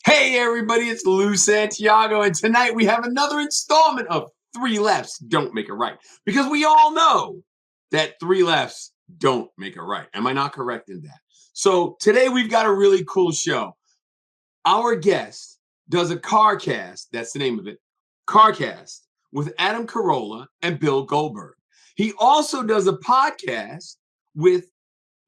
Hey everybody, it's Lou Santiago, and tonight we have another installment of Three Lefts Don't Make a Right. Because we all know that three lefts don't make a right. Am I not correct in that? So today we've got a really cool show. Our guest does a CarCast, that's the name of it, CarCast, with Adam Carolla and Bill Goldberg. He also does a podcast with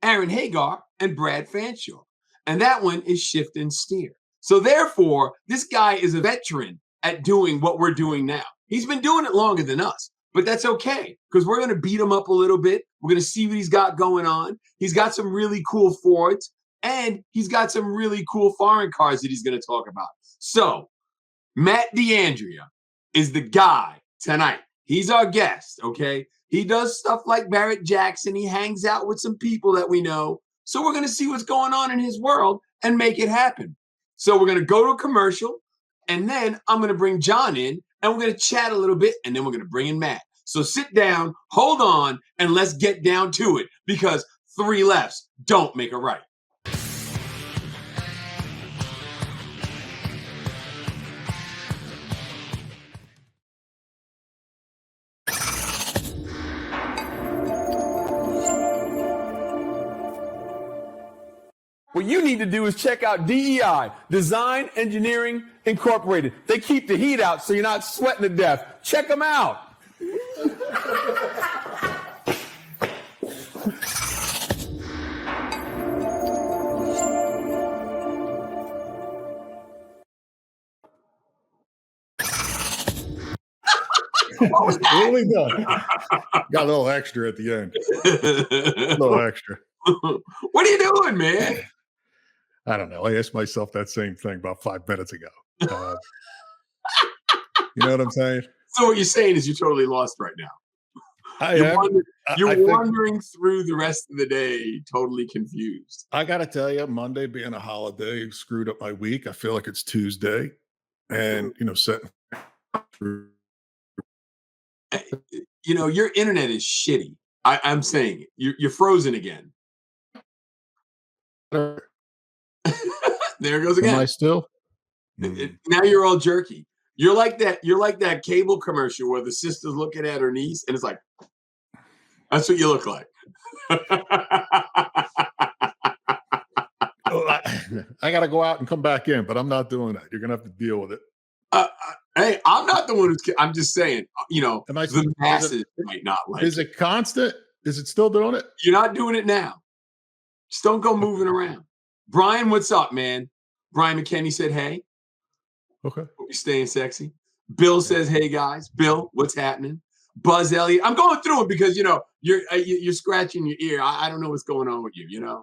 Aaron Hagar and Brad Fanshaw. And that one is Shift and Steer. So therefore, this guy is a veteran at doing what we're doing now. He's been doing it longer than us, but that's okay because we're going to beat him up a little bit. We're going to see what he's got going on. He's got some really cool Fords, and he's got some really cool foreign cars that he's going to talk about. So Matt D'Andrea is the guy tonight. He's our guest, okay? He does stuff like Barrett Jackson. He hangs out with some people that we know. So we're going to see what's going on in his world and make it happen. So we're going to go to a commercial, and then I'm going to bring John in, and we're going to chat a little bit, and then we're going to bring in Matt. So sit down, hold on, and let's get down to it, because three lefts don't make a right. What you need to do is check out DEI, Design Engineering Incorporated. They keep the heat out so you're not sweating to death. Check them out. What was that? What are we doing? Got a little extra at the end. A little extra. What are you doing, man? I don't know. I asked myself that same thing about 5 minutes ago. You know what I'm saying? So what you're saying is you're totally lost right now. You're wandering through the rest of the day totally confused. I got to tell you, Monday being a holiday screwed up my week. I feel like it's Tuesday and, setting through. Your internet is shitty. I'm saying it. You're frozen again. There it goes again. Am I still? Now you're all jerky. You're like that cable commercial where the sister's looking at her niece, and it's like, that's what you look like. I got to go out and come back in, but I'm not doing that. You're going to have to deal with it. Hey, I'm not the one who's. I'm just saying. The masses might not like. Is it constant? Is it still doing it? You're not doing it now. Just don't go moving around. Brian, what's up, man? Brian McKenney said, hey. Okay. Hope you're staying sexy. Bill says, hey, guys. Bill, what's happening? Buzz Elliott. I'm going through it because, you're scratching your ear. I don't know what's going on with you, Yeah.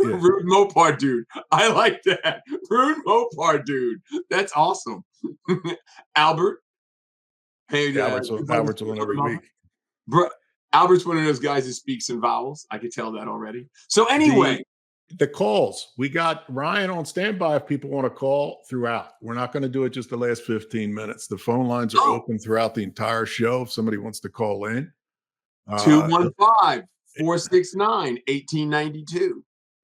Rude Mopar dude. I like that. Rude Mopar dude. That's awesome. Albert. Hey, Albert's one every week. Albert's one of those guys that speaks in vowels. I could tell that already. So anyway. The calls. We got Ryan on standby if people want to call throughout. We're not going to do it just the last 15 minutes. The phone lines are open throughout the entire show if somebody wants to call in. 215-469-1892.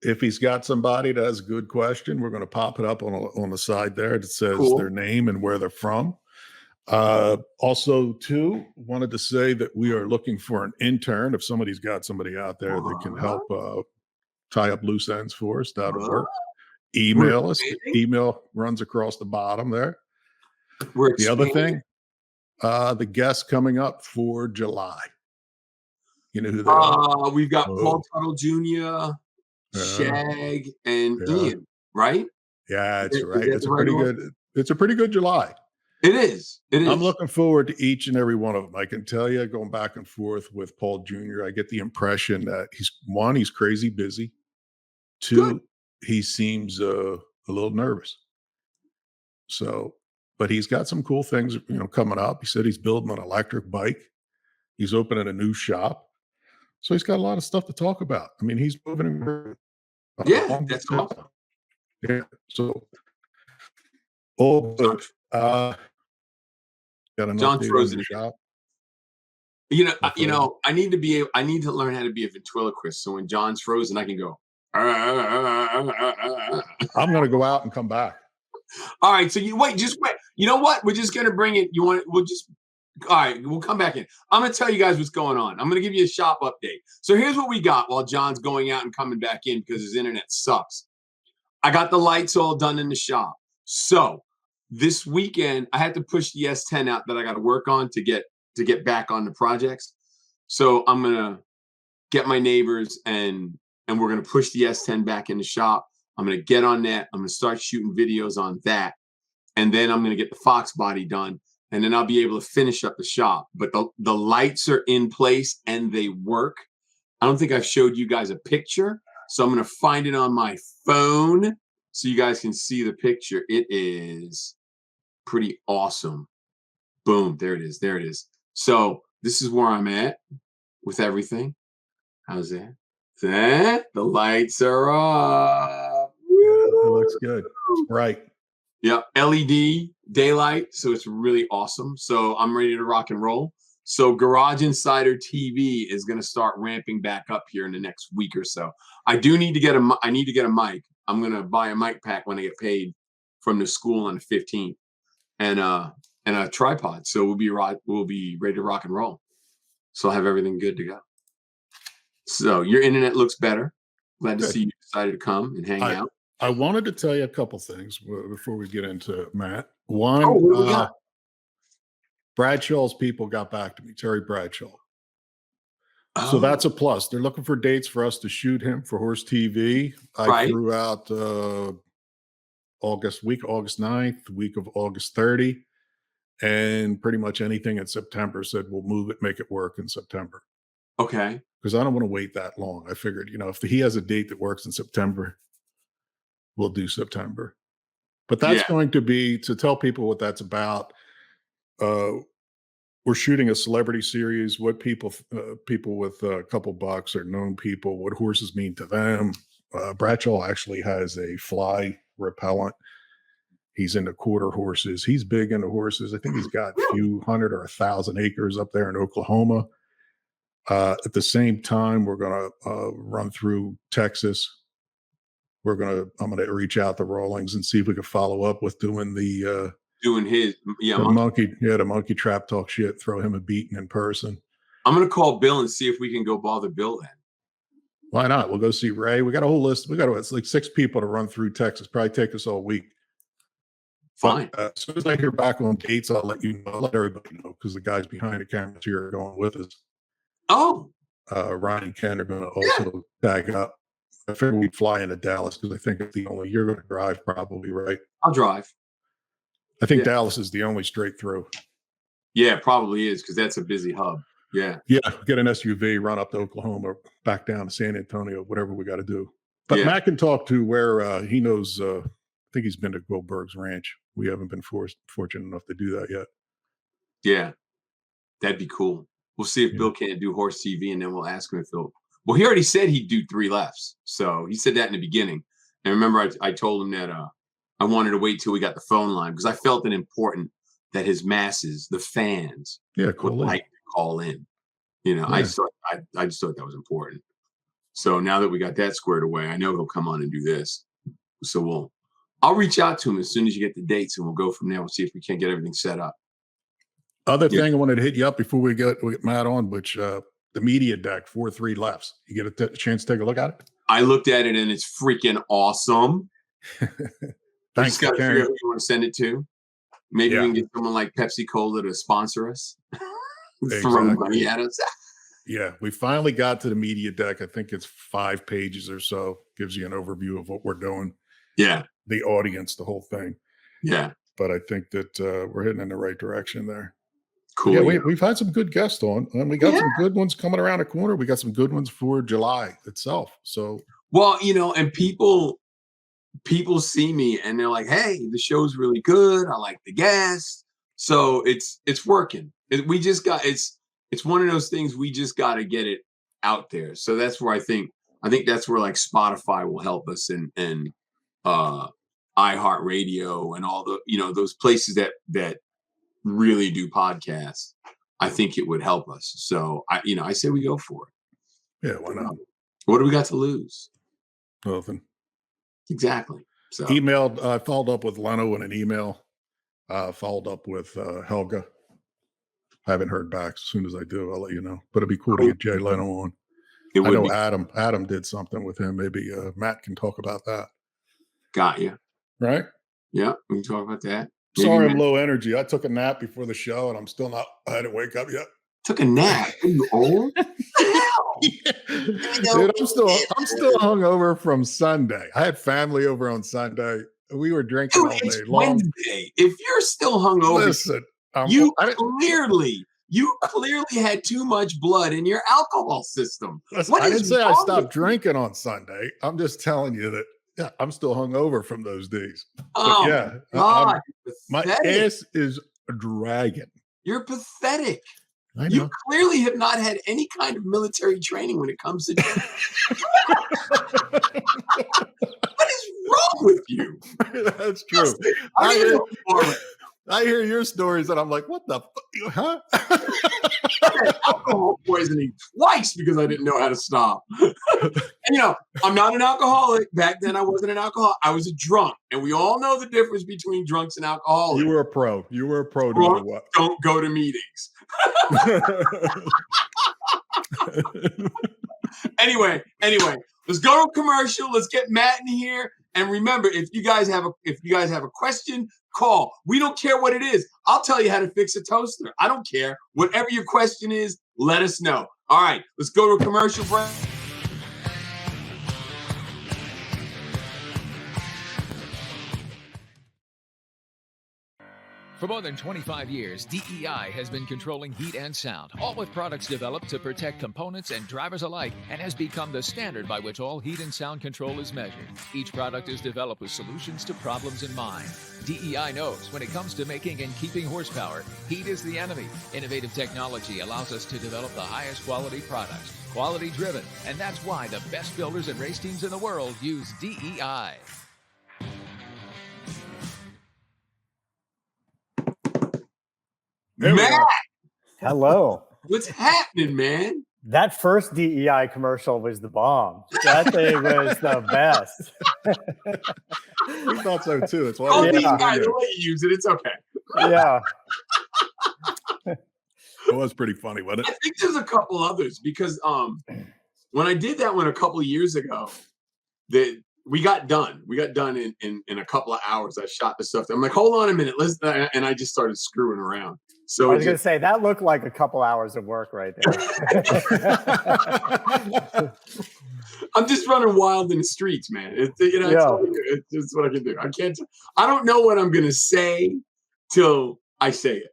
If he's got somebody that has a good question, we're going to pop it up on the side there that says their name and where they're from. Also, too, wanted to say that we are looking for an intern. If somebody's got somebody out there that can help tie up loose ends for us, that'll work. Email us. Email runs across the bottom there. The other thing, the guests coming up for July. You know who they are? We've got Paul Tuttle Jr., Shag, and Ian, right? Yeah, that's right. It's a pretty good July. It is. I'm looking forward to each and every one of them. I can tell you, going back and forth with Paul Jr., I get the impression that he's crazy busy. Two, he seems a little nervous. So, but he's got some cool things, coming up. He said he's building an electric bike. He's opening a new shop. So he's got a lot of stuff to talk about. I mean, he's moving. That's awesome. Yeah. So, John's frozen. Shop. I need to learn how to be a ventriloquist. So when John's frozen, I can go. I'm going to go out and come back. All right, so just wait. You know what? We're just gonna bring it. All right, we'll come back in. I'm gonna tell you guys what's going on. I'm gonna give you a shop update. So here's what we got while John's going out and coming back in because his internet sucks. I got the lights all done in the shop. So this weekend I had to push the S10 out that I got to work on to get back on the projects. So I'm gonna get my neighbors and we're gonna push the S10 back in the shop. I'm gonna get on that. I'm gonna start shooting videos on that, and then I'm gonna get the Fox body done, and then I'll be able to finish up the shop. But the lights are in place and they work. I don't think I've showed you guys a picture, so I'm gonna find it on my phone so you guys can see the picture. It is pretty awesome. Boom, there it is. There it is. So this is where I'm at with everything. How's that? The lights are up. Yeah, it looks good. It's bright. Yep, LED daylight, so it's really awesome. So I'm ready to rock and roll. So Garage Insider TV is going to start ramping back up here in the next week or so. I need to get a mic. I'm going to buy a mic pack when I get paid from the school on the 15th, and a tripod. So we'll be ready to rock and roll. So I'll have everything good to go. So your internet looks better. Glad to see you decided to come and hang out. I wanted to tell you a couple things before we get into Matt. One, Bradshaw's people got back to me, Terry Bradshaw. So that's a plus. They're looking for dates for us to shoot him for Horse TV. I threw out August 9th, week of August 30, and pretty much anything in September. Said we'll move it, make it work in September. Okay. Because I don't want to wait that long. I figured, if he has a date that works in September, we'll do September. But that's going to be, to tell people what that's about, we're shooting a celebrity series, what people with a couple bucks or known people, what horses mean to them. Bradshaw actually has a fly repellent. He's into quarter horses. He's big into horses. I think he's got a few hundred or 1,000 acres up there in Oklahoma. At the same time, we're going to run through Texas. I'm going to reach out to Rawlings and see if we can follow up with doing the monkey trap talk shit. Throw him a beating in person. I'm going to call Bill and see if we can go bother Bill then. Why not? We'll go see Ray. We got a whole list. It's like 6 people to run through Texas. Probably take us all week. Fine. But, as soon as I hear back on dates, I'll let you know. Let everybody know because the guys behind the cameras here are going with us. Oh. Ryan and Ken are going to also tag up. I figured we'd fly into Dallas because I think it's you're going to drive probably, right? I'll drive. I think Dallas is the only straight through. Yeah, it probably is because that's a busy hub. Yeah. Yeah. Get an SUV, run up to Oklahoma, back down to San Antonio, whatever we got to do. But Matt can talk to where he knows. I think he's been to Goldberg's ranch. We haven't been fortunate enough to do that yet. Yeah. That'd be cool. We'll see if Bill can't do Horse TV, and then we'll ask him if he'll. Well, he already said he'd do 3 lefts. So he said that in the beginning. And remember, I told him that I wanted to wait till we got the phone line because I felt it important that his masses, the fans, would like to call in. I just thought that was important. So now that we got that squared away, I know he'll come on and do this. So I'll reach out to him as soon as you get the dates, and we'll go from there. We'll see if we can't get everything set up. Other thing I wanted to hit you up before we get Matt on, which the media deck, 4-3 lefts. You get a chance to take a look at it? I looked at it and it's freaking awesome. Thanks. Got to figure out who you want to send it to. Maybe we can get someone like Pepsi Cola to sponsor us. Throw money at us. Yeah, we finally got to the media deck. I think it's 5 pages or so. Gives you an overview of what we're doing. Yeah. The audience, the whole thing. Yeah. But I think that we're heading in the right direction there. Cool. Yeah, we've had some good guests on, and we got some good ones coming around the corner. We got some good ones for July itself. So, well, and people see me and they're like, "Hey, the show's really good. I like the guests." So it's working. It's one of those things we just got to get it out there. So that's where I think that's where like Spotify will help us and iHeartRadio and all the those places that really do podcasts. I think it would help us. So I say we go for it. Yeah, why not? What do we got to lose? Nothing. Exactly. So I followed up with Leno in an email. Followed up with Helga. I haven't heard back. As soon as I do, I'll let you know. But it'd be cool to get Jay Leno on. I know Adam did something with him. Maybe Matt can talk about that. Got you. Right? Yeah, we can talk about that. Sorry, I'm low energy. I took a nap before the show, and I'm still not. I didn't wake up yet. Took a nap? Are you old? Yeah. Dude, I'm still hungover from Sunday. I had family over on Sunday. We were drinking all day long. Wednesday. If you're still hungover, listen, you clearly had too much blood in your alcohol system. Listen, I didn't say I stopped drinking on Sunday. I'm just telling you that I'm still hungover from those days. Oh, yeah, God, my ass is dragging. You're pathetic. I know. You clearly have not had any kind of military training when it comes to drinking. What is wrong with you? That's true. I hear your stories and I'm like, what the huh? I had alcohol poisoning twice because I didn't know how to stop. And I'm not an alcoholic. Back then I wasn't an alcoholic. I was a drunk. And we all know the difference between drunks and alcoholics. You were a pro. Drunk what? Don't go to meetings. Anyway, let's go to commercial. Let's get Matt in here. And remember, if you guys have a question, call. We don't care what it is. I'll tell you how to fix a toaster. I don't care. Whatever your question is, let us know. All right, let's go to a commercial break. For more than 25 years, DEI has been controlling heat and sound, all with products developed to protect components and drivers alike, and has become the standard by which all heat and sound control is measured. Each product is developed with solutions to problems in mind. DEI knows when it comes to making and keeping horsepower, heat is the enemy. Innovative technology allows us to develop the highest quality products, quality driven, and that's why the best builders and race teams in the world use DEI. Matt! Hello. What's happening, man? That first DEI commercial was the bomb. That thing was the best. We thought so too. It's why the way you use it, it's okay. Yeah. It was pretty funny, wasn't it? I think there's a couple others because when I did that one a couple of years ago, we got done. We got done in a couple of hours. I shot the stuff. I'm like, hold on a minute. And I just started screwing around. So I was going to say, that looked like a couple hours of work right there. I'm just running wild in the streets, man. It's what I can do. I don't know what I'm going to say till I say it.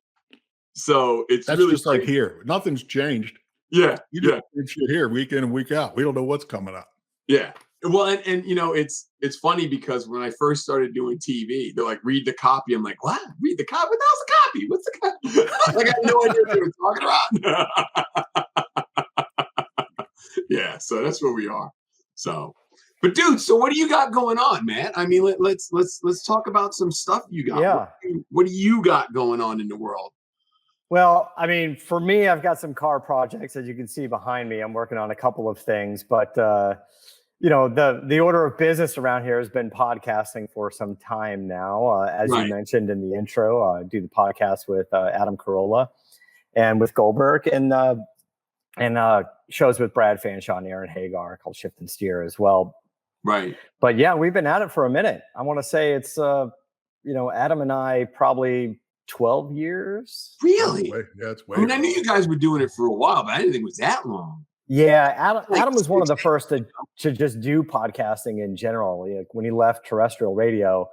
So that's really just like here. Nothing's changed. Yeah. It's here week in and week out. We don't know what's coming up. Yeah. Well, and it's funny because when I first started doing TV, they're like, read the copy. I'm like, what? Read the copy? What the hell's the copy? What's the copy? Like, I have no idea what they were talking about. Yeah, so that's where we are. So, but dude, so what do you got going on, man? I mean, let's talk about some stuff you got. Yeah. What do you got going on in the world? Well, I mean, for me, I've got some car projects, as you can see behind me. I'm working on a couple of things, but the order of business around here has been podcasting for some time now. As you mentioned in the intro, I do the podcast with Adam Carolla and with Goldberg, and shows with Brad Fanshaw and Aaron Hagar called Shift and Steer as well. Right. But yeah, we've been at it for a minute. I want to say it's Adam and I probably 12 years. Really? Yeah, it's way. I mean, I knew you guys were doing it for a while, but I didn't think it was that long. Yeah, Adam was one of the first to just do podcasting in general. When he left terrestrial radio,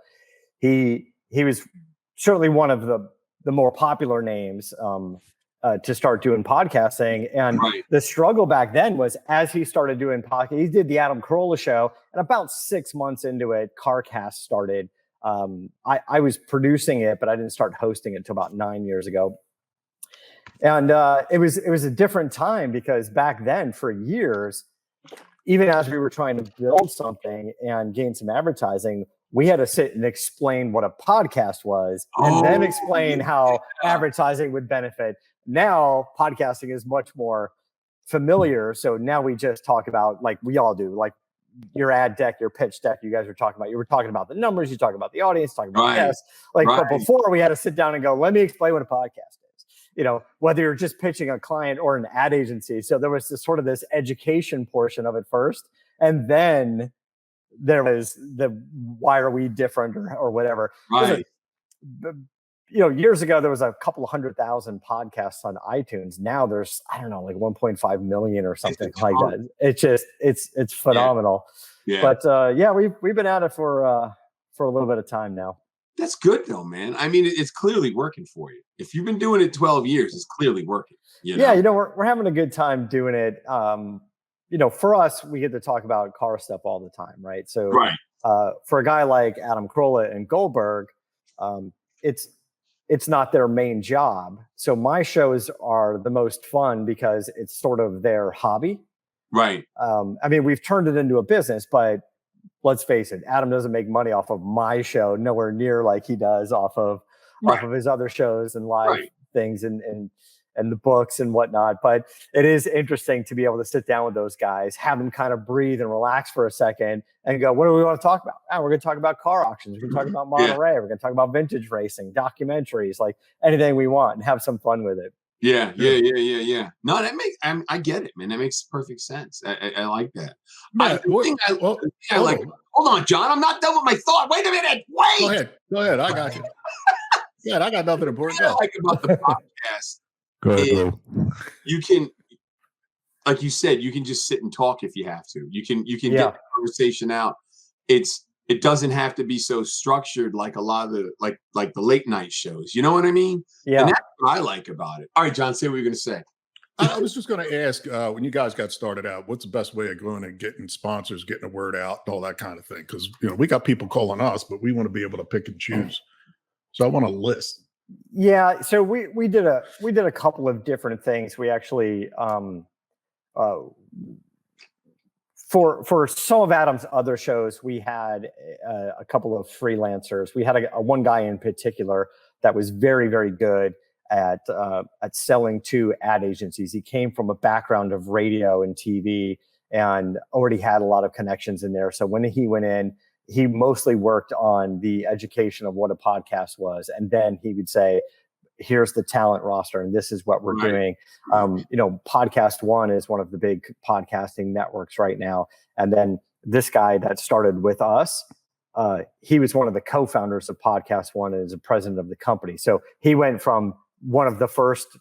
he was certainly one of the more popular names to start doing podcasting. And the struggle back then was, as he started doing podcast, he did the Adam Carolla show, and about 6 months into it, CarCast started. I was producing it, but I didn't start hosting it until about 9 years ago. And it was a different time because back then, for years, even as we were trying to build something and gain some advertising, we had to sit and explain what a podcast was and then explain how advertising would benefit. Now, podcasting is much more familiar. So now we just talk about, like we all do, like your ad deck, your pitch deck, you guys were talking about. You were talking about the numbers, you talking about the audience, talking about guests. But before we had to sit down and go, let me explain what a podcast is. Whether you're just pitching a client or an ad agency. So there was this education portion of it first, and then there was the why are we different or whatever. Right. Years ago there was a couple of 100,000 podcasts on iTunes. Now there's, I don't know, like 1.5 million or something like that. It's phenomenal. Yeah. But we've been at it for a little bit of time now. That's good though, man. I mean, it's clearly working for you. If you've been doing it 12 years, it's clearly working. Yeah, we're having a good time doing it. For us, we get to talk about car stuff all the time, right? So for a guy like Adam Carolla and Goldberg, it's not their main job. So my shows are the most fun because it's sort of their hobby. Right. We've turned it into a business, but let's face it, Adam doesn't make money off of my show, nowhere near like he does off of his other shows and live things and the books and whatnot. But it is interesting to be able to sit down with those guys, have them kind of breathe and relax for a second and go, what do we want to talk about? We're going to talk about car auctions. We're going to talk about Motorator. We're going to talk about vintage racing, documentaries, like anything we want, and have some fun with it. Yeah. No, I get it, man. That makes perfect sense. I like that. I like. Hold on, John. I'm not done with my thought. Wait a minute. Wait. Go ahead. I got you. I got nothing important. What I like about the podcast. Go ahead, you can, like you said, you can just sit and talk if you have to. You can get the conversation out. It doesn't have to be so structured like a lot of the like the late night shows. You know what I mean? Yeah. And that's what I like about it. All right, John, say what you're going to say. I was just going to ask, when you guys got started out, what's the best way of going and getting sponsors, getting the word out, and all that kind of thing? Because we got people calling us, but we want to be able to pick and choose. So I want a list. Yeah, so we did a couple of different things. We actually for some of Adam's other shows, we had a couple of freelancers. We had a one guy in particular that was very, very good at selling to ad agencies. He came from a background of radio and TV and already had a lot of connections in there. So when he went in, he mostly worked on the education of what a podcast was. And then he would say, here's the talent roster and this is what we're doing. Podcast One is one of the big podcasting networks right now. And then this guy that started with us, he was one of the co-founders of Podcast One and is the president of the company. So he went from one of the first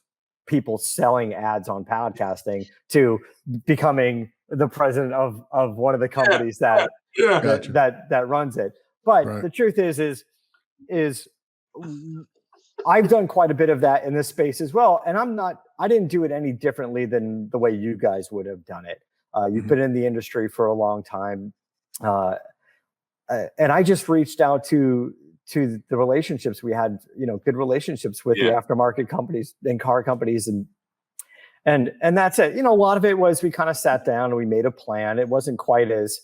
people selling ads on podcasting to becoming the president of one of the companies that runs it. But the truth is I've done quite a bit of that in this space as well. And I didn't do it any differently than the way you guys would have done it. You've been in the industry for a long time. And I just reached out to the relationships we had, good relationships with the aftermarket companies and car companies. And that's it. A lot of it was we kind of sat down and we made a plan. It wasn't quite as,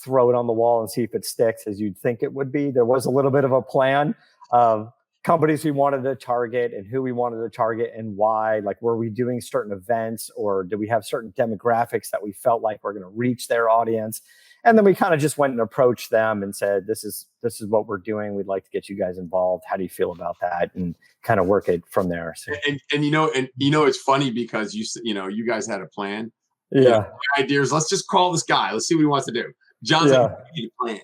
throw it on the wall and see if it sticks as you'd think it would be. There was a little bit of a plan of companies we wanted to target and who we wanted to target and why. Like, were we doing certain events or did we have certain demographics that we felt like were going to reach their audience? And then we kind of just went and approached them and said, this is what we're doing. We'd like to get you guys involved. How do you feel about that? And kind of work it from there. So. And it's funny because you guys had a plan. Yeah. My idea is let's just call this guy. Let's see what he wants to do. John's like, we need a plan.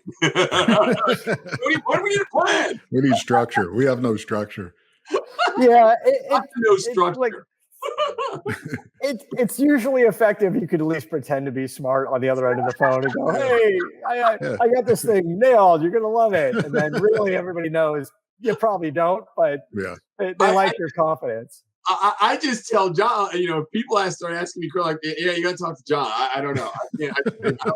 What do we need a plan? We need structure. We have no structure. Yeah. No structure. It's usually effective. You could at least pretend to be smart on the other end of the phone and go, hey, I got this thing nailed. You're going to love it. And then really everybody knows you probably don't, but they like your confidence. I just tell John, people start asking me, like, yeah, you got to talk to John. I don't know. I don't know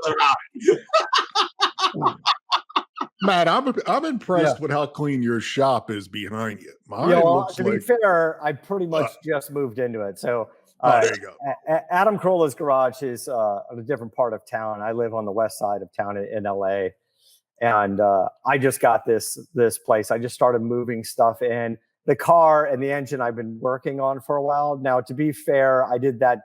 about it. Matt, I'm impressed with how clean your shop is behind you. To be fair, I pretty much just moved into it. So there you go. Adam Carolla's garage is on a different part of town. I live on the west side of town in LA. And I just got this place. I just started moving stuff in. The car and the engine I've been working on for a while. Now, to be fair, I did that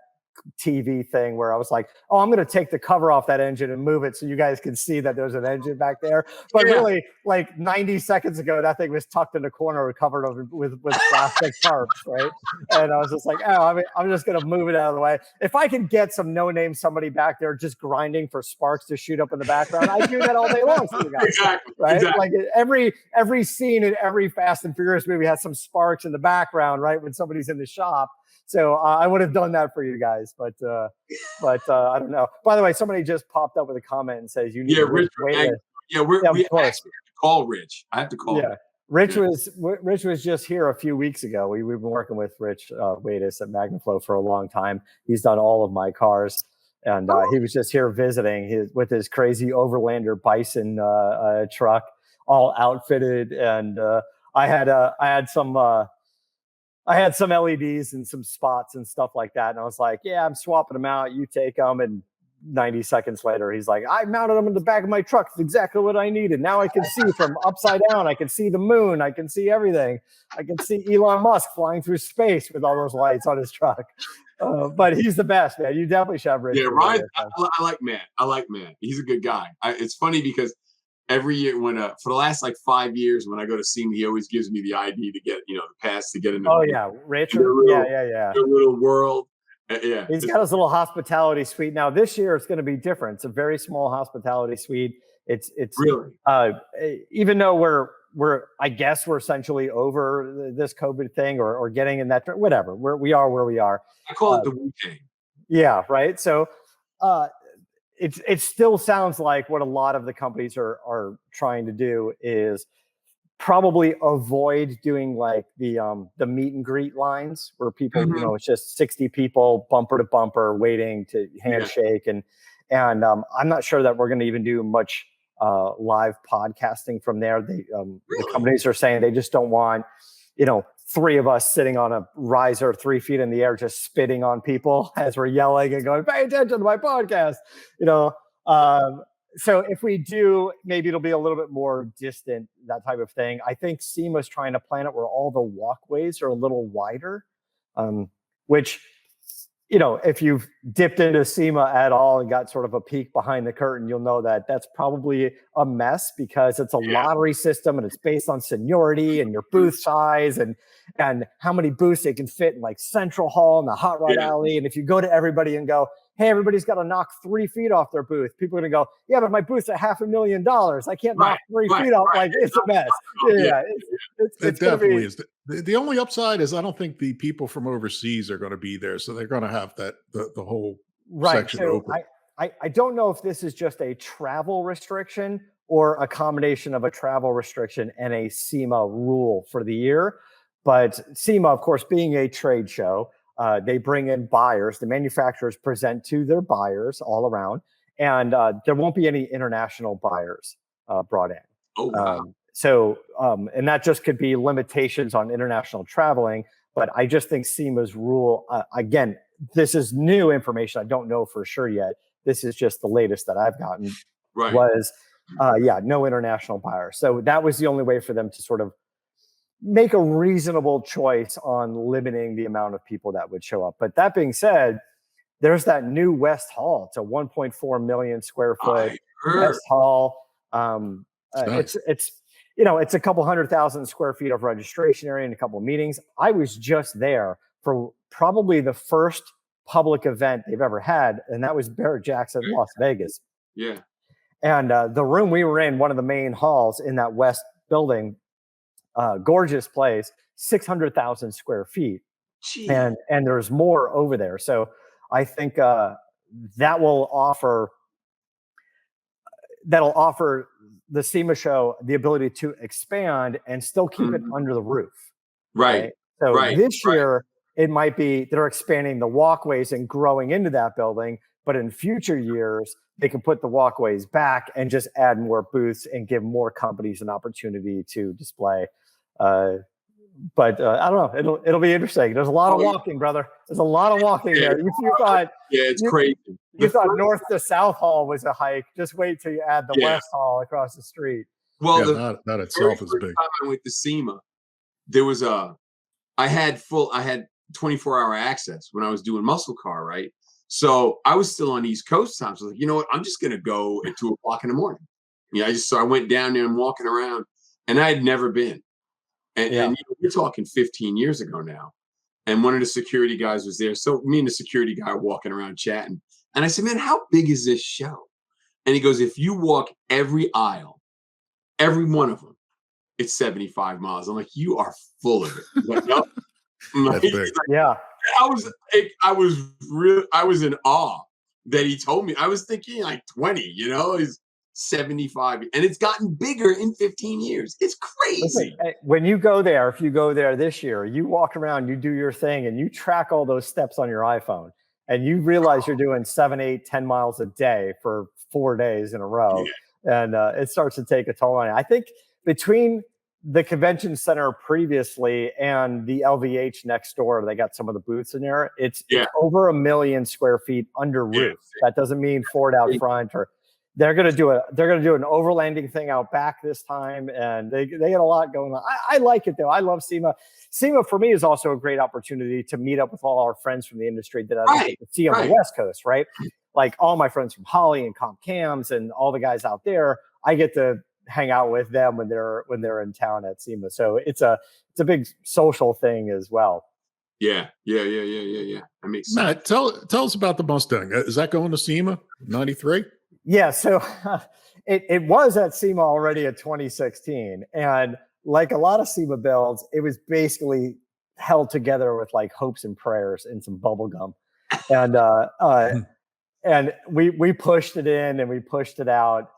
TV thing where I was like, oh, I'm going to take the cover off that engine and move it so you guys can see that there's an engine back there. But really, like 90 seconds ago, that thing was tucked in a corner covered with plastic tarps, right? And I was just like, oh, I'm just going to move it out of the way. If I can get some no-name somebody back there just grinding for sparks to shoot up in the background, I do that all day long for you guys. Exactly. Right? Exactly. Like every scene in every Fast and Furious movie has some sparks in the background, right? When somebody's in the shop. So I would have done that for you guys, but I don't know. By the way, somebody just popped up with a comment and says you need Rich. We actually have to call Rich. I have to call him. Rich was just here a few weeks ago. We've been working with Rich Waitis at Magnaflow for a long time. He's done all of my cars, and he was just here visiting with his crazy Overlander Bison truck, all outfitted, and I had some LEDs and some spots and stuff like that. And I was like, yeah, I'm swapping them out. You take them. And 90 seconds later, he's like, I mounted them in the back of my truck. It's exactly what I needed. Now I can see from upside down. I can see the moon. I can see everything. I can see Elon Musk flying through space with all those lights on his truck. But he's the best, man. You definitely should have Rich. Yeah, Ryan, I like Matt. I like Matt. He's a good guy. It's funny because every year for the last like 5 years, when I go to see him, he always gives me the ID to get, the pass to get in. Richard. Yeah. The little world. Yeah. He's got his little hospitality suite. Now this year it's going to be different. It's a very small hospitality suite. It's really, even though we're I guess we're essentially over this COVID thing or getting in that, whatever. We are where we are. I call it the weekend. Yeah. Right. So, it still sounds like what a lot of the companies are trying to do is probably avoid doing like the meet and greet lines where people, it's just 60 people bumper to bumper waiting to handshake. And I'm not sure that we're going to even do much live podcasting from there. The companies are saying they just don't want, three of us sitting on a riser 3 feet in the air, just spitting on people as we're yelling and going, pay attention to my podcast, so if we do, maybe it'll be a little bit more distant, that type of thing. I think SEMA's trying to plan it where all the walkways are a little wider, which, if you've dipped into SEMA at all and got sort of a peek behind the curtain, you'll know that that's probably a mess because it's a lottery system and it's based on seniority and your booth size and how many booths they can fit in like Central Hall and the Hot Rod Alley. And if you go to everybody and go, hey, everybody's got to knock 3 feet off their booth, people are going to go, yeah, but my booth's at $500,000. I can't knock 3 feet off. Like, it's a mess. It definitely is. The only upside is I don't think the people from overseas are going to be there. So they're going to have the whole section open. I don't know if this is just a travel restriction or a combination of a travel restriction and a SEMA rule for the year. But SEMA, of course, being a trade show, they bring in buyers. The manufacturers present to their buyers all around, and there won't be any international buyers brought in. Oh, wow. And that just could be limitations on international traveling. But I just think SEMA's rule, again, this is new information. I don't know for sure yet. This is just the latest that I've gotten. Right. Was, no international buyers. So that was the only way for them to sort of make a reasonable choice on limiting the amount of people that would show up. But that being said, there's that new West Hall. It's a 1.4 million square foot West Hall. It's a couple 100,000 square feet of registration area and a couple of meetings. I was just there for probably the first public event they've ever had, and that was Barrett Jackson, Las Vegas. Yeah. And the room we were in, one of the main halls in that West building, gorgeous place, 600,000 square feet. Jeez. And there's more over there. So I think that'll offer the SEMA show the ability to expand and still keep it under the roof. Right. So this year it might be they're expanding the walkways and growing into that building, but in future years they can put the walkways back and just add more booths and give more companies an opportunity to display. But I don't know. It'll be interesting. There's a lot of walking, brother. There's a lot of walking there. You thought, it's crazy. You thought North to South Hall was a hike. Just wait till you add the West Hall across the street. Well, that itself is big. Time I went to SEMA, there was I had 24-hour access when I was doing muscle car, right? So I was still on East Coast time. So I was like, you know what? I'm just gonna go at 2 o'clock in the morning. Yeah, I went down there and walking around, and I had never been. And we're talking 15 years ago now. And one of the security guys was there. So me and the security guy are walking around chatting. And I said, man, how big is this show? And he goes, if you walk every aisle, every one of them, it's 75 miles. I'm like, you are full of it. Like, nope. That's big. Like, Yeah. I was in awe that he told me. I was thinking like 20, is 75. And it's gotten bigger in 15 years. It's crazy. Listen, when you go there, if you go there this year, you walk around, you do your thing, and you track all those steps on your iPhone, and you realize you're doing 7, 8, 10 miles a day for 4 days in a row. Yeah. And it starts to take a toll on you. I think between the convention center previously and the LVH next door, they got some of the booths in there. It's over 1 million square feet under roof. That doesn't mean Ford out front, or they're going to do an overlanding thing out back this time, and they get a lot going on. I like it though. I love SEMA. SEMA for me is also a great opportunity to meet up with all our friends from the industry that I don't get to see on the West Coast, right? Like all my friends from Holly and Comp Cams and all the guys out there, I get to hang out with them when they're in town at SEMA. So it's a big social thing as well. Yeah. That makes sense. Matt, tell us about the Mustang. Is that going to SEMA 93? Yeah, so it was at SEMA already in 2016. And like a lot of SEMA builds, it was basically held together with like hopes and prayers and some bubble gum. And we pushed it in and we pushed it out.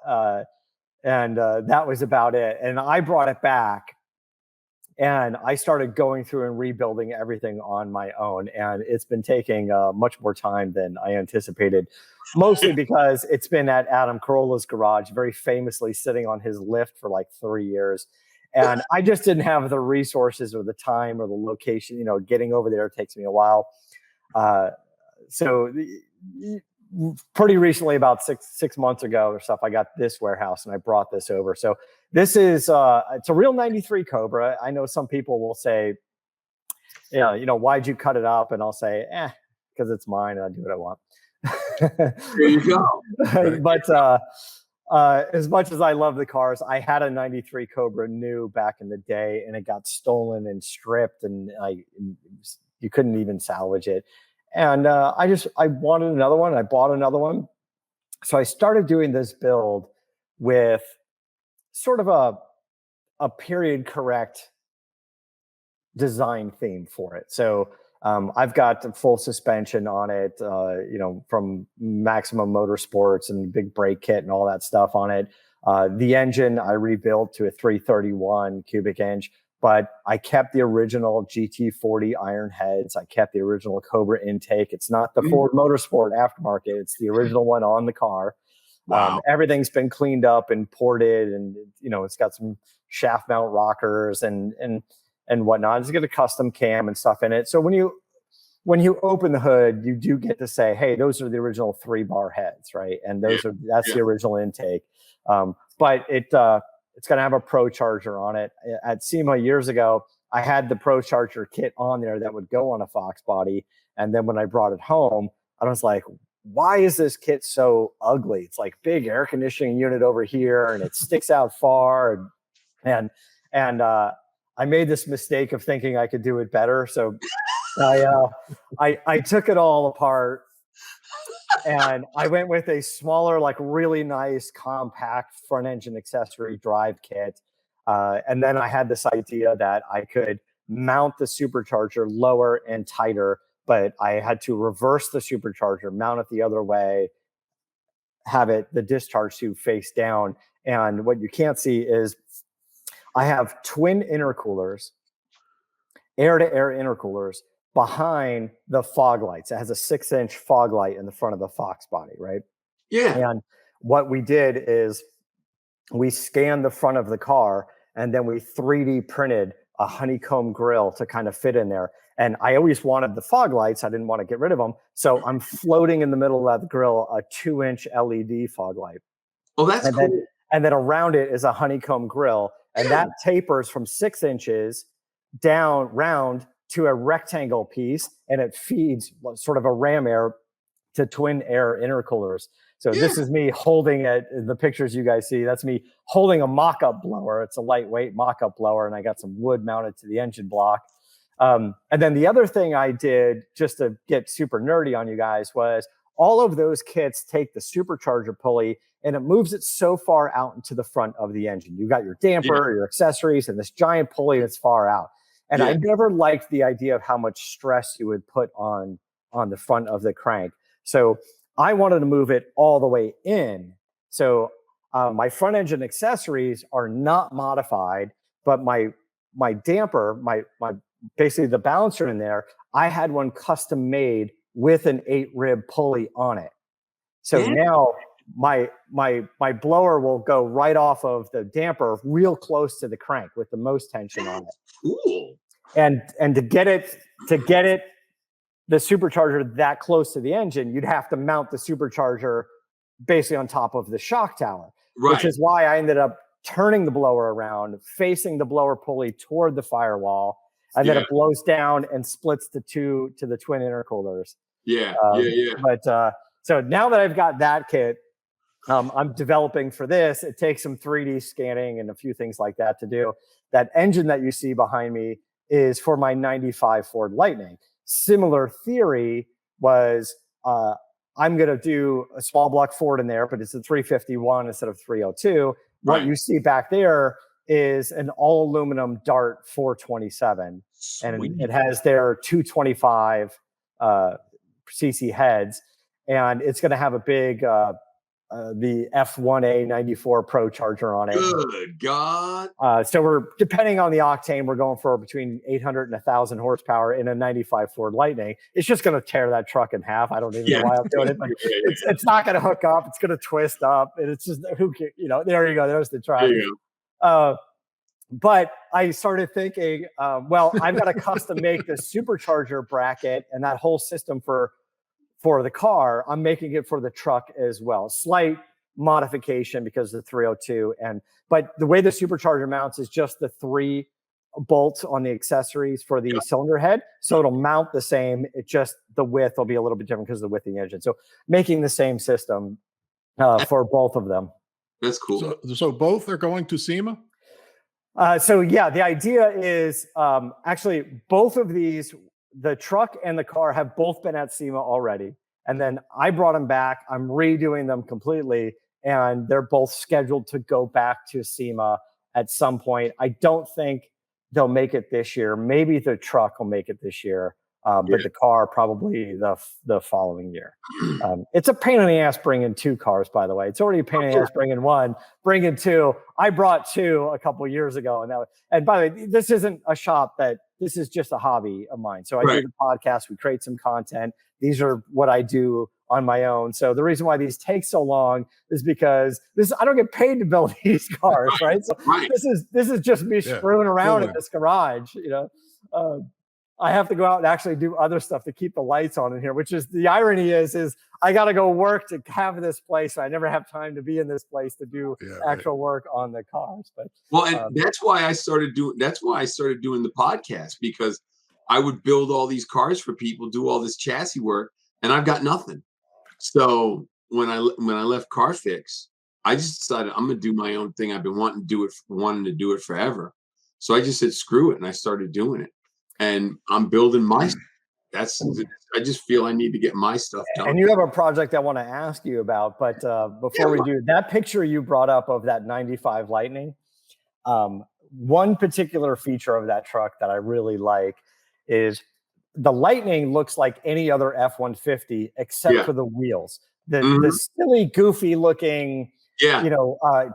And that was about it. And I brought it back and I started going through and rebuilding everything on my own. And it's been taking much more time than I anticipated, mostly because it's been at Adam Carolla's garage, very famously sitting on his lift for like 3 years. And I just didn't have the resources or the time or the location. Getting over there takes me a while. So pretty recently, about six months ago or stuff, I got this warehouse and I brought this over. So this is it's a real 93 Cobra. I know some people will say, why'd you cut it up? And I'll say, because it's mine and I do what I want. There you go. But as much as I love the cars, I had a 93 Cobra new back in the day and it got stolen and stripped and you couldn't even salvage it. And I wanted another one. I bought another one. So I started doing this build with sort of a period correct design theme for it. So I've got full suspension on it, from Maximum Motorsports and big brake kit and all that stuff on it. The engine I rebuilt to a 331 cubic inch. But I kept the original GT40 iron heads. I kept the original Cobra intake. It's not the Ford Motorsport aftermarket. It's the original one on the car. Wow. Everything's been cleaned up and ported, and it's got some shaft mount rockers and whatnot. It's got a custom cam and stuff in it. So when you open the hood, you do get to say, hey, those are the original 3-bar heads, right? And that's the original intake. But it's going to have a Pro Charger on it. At SEMA years ago, I had the Pro Charger kit on there that would go on a Fox body. And then when I brought it home, I was like, why is this kit so ugly? It's like big air conditioning unit over here and it sticks out far. And I made this mistake of thinking I could do it better. So I took it all apart. And I went with a smaller, like really nice, compact front engine accessory drive kit. And then I had this idea that I could mount the supercharger lower and tighter, but I had to reverse the supercharger, mount it the other way, have the discharge tube face down. And what you can't see is I have twin intercoolers, air-to-air intercoolers, behind the fog lights. It has a 6-inch fog light in the front of the Fox body, right? Yeah. And what we did is we scanned the front of the car and then we 3D printed a honeycomb grill to kind of fit in there. And I always wanted the fog lights. I didn't want to get rid of them. So I'm floating in the middle of that grill, a 2-inch LED fog light. Oh, that's cool. And then around it is a honeycomb grill. And that tapers from 6 inches down round to a rectangle piece, and it feeds sort of a ram air to twin air intercoolers. So this is me holding it. The pictures you guys see, that's me holding a mock-up blower. It's a lightweight mock-up blower, and I got some wood mounted to the engine block. And then the other thing I did, just to get super nerdy on you guys, was all of those kits take the supercharger pulley and it moves it so far out into the front of the engine. You got your damper, your accessories, and this giant pulley that's far out. And I never liked the idea of how much stress you would put on the front of the crank. So I wanted to move it all the way in. So my front engine accessories are not modified, but my damper, my basically the balancer in there, I had one custom made with an 8-rib pulley on it. So now my blower will go right off of the damper real close to the crank with the most tension on it. Cool. And to get it the supercharger that close to the engine, you'd have to mount the supercharger basically on top of the shock tower, which is why I ended up turning the blower around, facing the blower pulley toward the firewall, and then it blows down and splits the twin intercoolers. But so now that I've got that kit, I'm developing for this. It takes some 3D scanning and a few things like that to do. That engine that you see behind me is for my 95 Ford Lightning. Similar theory was I'm going to do a small block Ford in there, but it's a 351 instead of 302. What you see back there is an all aluminum Dart 427. Sweet. And it has their 225 cc heads. And it's going to have a big the F1A 94 Pro charger on it. Good God. So we're, depending on the octane, we're going for between 800 and 1,000 horsepower in a 95 Ford Lightning. It's just going to tear that truck in half. I don't even know why I'm doing it. But it's not going to hook up. It's going to twist up. And it's just, there you go. There's the truck. But I started thinking, well, I've got to custom make the supercharger bracket and that whole system for the car. I'm making it for the truck as well. Slight modification because of the 302. But the way the supercharger mounts is just the 3 bolts on the accessories for the cylinder head. So it'll mount the same. It just, the width will be a little bit different because of the width of the engine. So making the same system for both of them. That's cool. So both are going to SEMA? The idea is actually both of these, the truck and the car, have both been at SEMA already. And then I brought them back. I'm redoing them completely. And they're both scheduled to go back to SEMA at some point. I don't think they'll make it this year. Maybe the truck will make it this year. But the car probably the following year. It's a pain in the ass bringing 2 cars, by the way. It's already a pain in the ass bringing 1, bringing 2. I brought 2 a couple of years ago, and by the way, this isn't a shop this is just a hobby of mine. So I do the podcast. We create some content. These are what I do on my own. So the reason why these take so long is because I don't get paid to build these cars, right? So this is just me screwing around in this garage, I have to go out and actually do other stuff to keep the lights on in here, which is the irony is I got to go work to have this place. So I never have time to be in this place to do actual work on the cars. But that's why I started doing the podcast, because I would build all these cars for people, do all this chassis work, and I've got nothing. So when I left CarFix, I just decided I'm going to do my own thing. I've been wanting to do it forever. So I just said, screw it. And I started doing it. And I'm building my. I just feel I need to get my stuff done. And you have a project I want to ask you about, but before we do, that picture you brought up of that 95 Lightning, one particular feature of that truck that I really like is the Lightning looks like any other F-150 except for the wheels. The silly, goofy looking,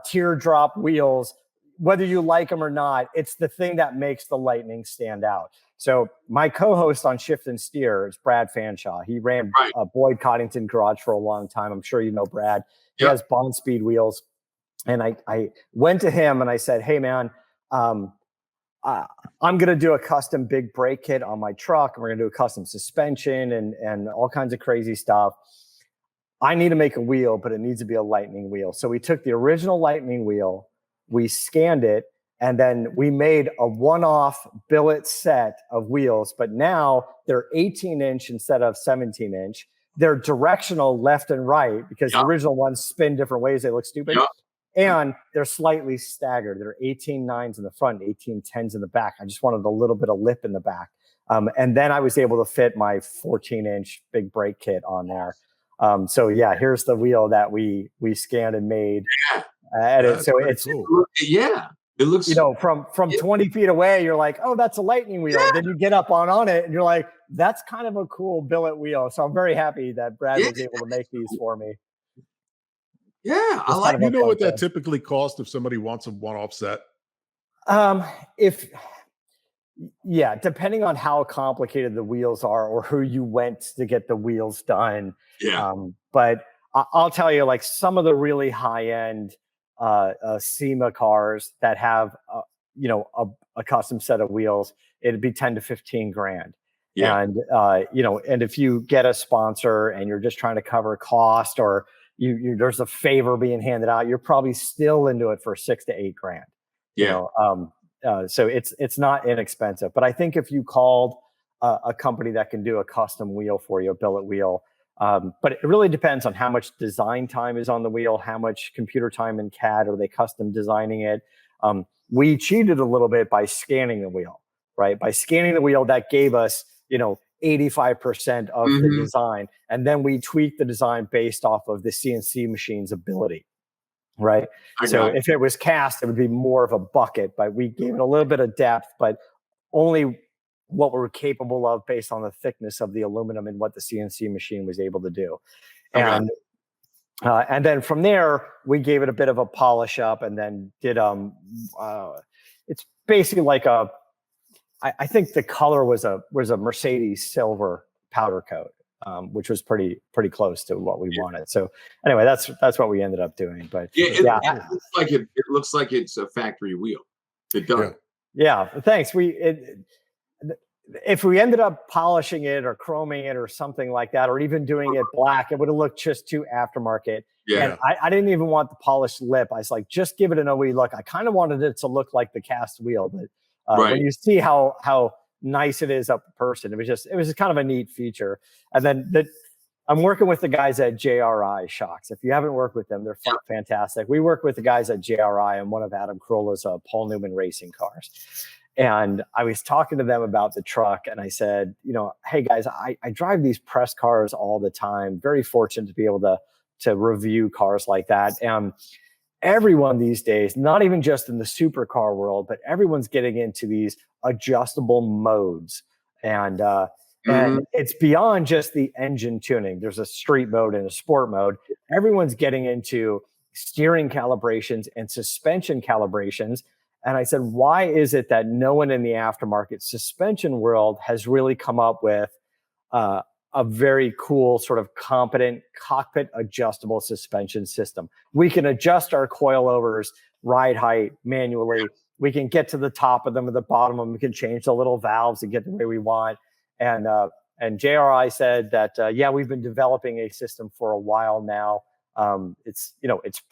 teardrop wheels. Whether you like them or not, it's the thing that makes the Lightning stand out. So my co-host on Shift and Steer is Brad Fanshaw. He ran Boyd Coddington Garage for a long time. I'm sure you know Brad. He has Bond Speed wheels. And I went to him and I said, hey, man, I'm going to do a custom big brake kit on my truck. And we're going to do a custom suspension and all kinds of crazy stuff. I need to make a wheel, but it needs to be a Lightning wheel. So we took the original Lightning wheel, we scanned it, and then we made a one-off billet set of wheels, but now they're 18-inch instead of 17-inch. they're directional left and right because Yep. the original ones spin different ways. They look stupid. Yep. And they're slightly staggered. They're 18.9s in the front, 18.10s in the back. I just wanted a little bit of lip in the back. And then I was able to fit my 14-inch big brake kit on there. So yeah, here's the wheel that we scanned and made. Yeah. And That's so pretty it's cool. Yeah. It looks, you know, from 20 feet away, you're like, oh, that's a lightning wheel. Yeah. Then you get up on it and you're like, that's kind of a cool billet wheel. So I'm very happy that Brad Yeah. was able to make these for me. yeah, I It's like kind of You a know fun what that thing. typically costs if somebody wants a one-off set? Yeah, depending on how complicated the wheels are or who you went to get the wheels done. Yeah. But I'll tell you, like some of the really high end SEMA cars that have, you know, a custom set of wheels, it'd be 10 to 15 grand. Yeah. And, you know, and if you get a sponsor and you're just trying to cover cost or there's a favor being handed out, you're probably still into it for 6 to 8 grand. You Yeah. know, so it's not inexpensive. But I think if you called a company that can do a custom wheel for you, a billet wheel, but it really depends on how much design time is on the wheel, how much computer time in CAD, are they custom designing it? We cheated a little bit by scanning the wheel, right? By scanning the wheel, that gave us, you know, 85% of the design. And then we tweaked the design based off of the CNC machine's ability. Right. So if it was cast, it would be more of a bucket, but we gave it a little bit of depth, but only what we're capable of based on the thickness of the aluminum and what the CNC machine was able to do. And then from there, we gave it a bit of a polish up and then did, it's basically like I think the color was a Mercedes silver powder coat. Which was pretty close to what we wanted. So anyway, that's what we ended up doing. But It looks like it's a factory wheel. It does. Yeah. Thanks. If we ended up polishing it or chroming it or something like that, or even doing it black, it would have looked just too aftermarket. Yeah. And I didn't even want the polished lip. I was like, just give it an OE look. I kind of wanted it to look like the cast wheel, but when you see how nice it is up person, it was just kind of a neat feature. And then I'm working with the guys at JRI Shocks. If you haven't worked with them, they're fantastic. We work with the guys at JRI on one of Adam Carolla's Paul Newman racing cars. And I was talking to them about the truck and I said, you know, hey guys, I drive these press cars all the time. Very fortunate to be able to review cars like that. And everyone these days, not even just in the supercar world, but everyone's getting into these adjustable modes. And it's beyond just the engine tuning. There's a street mode and a sport mode. Everyone's getting into steering calibrations and suspension calibrations. And I said, why is it that no one in the aftermarket suspension world has really come up with a very cool sort of competent cockpit adjustable suspension system? We can adjust our coilovers, ride height manually. We can get to the top of them or the bottom of them. We can change the little valves and get the way we want. And JRI said that, we've been developing a system for a while now. It's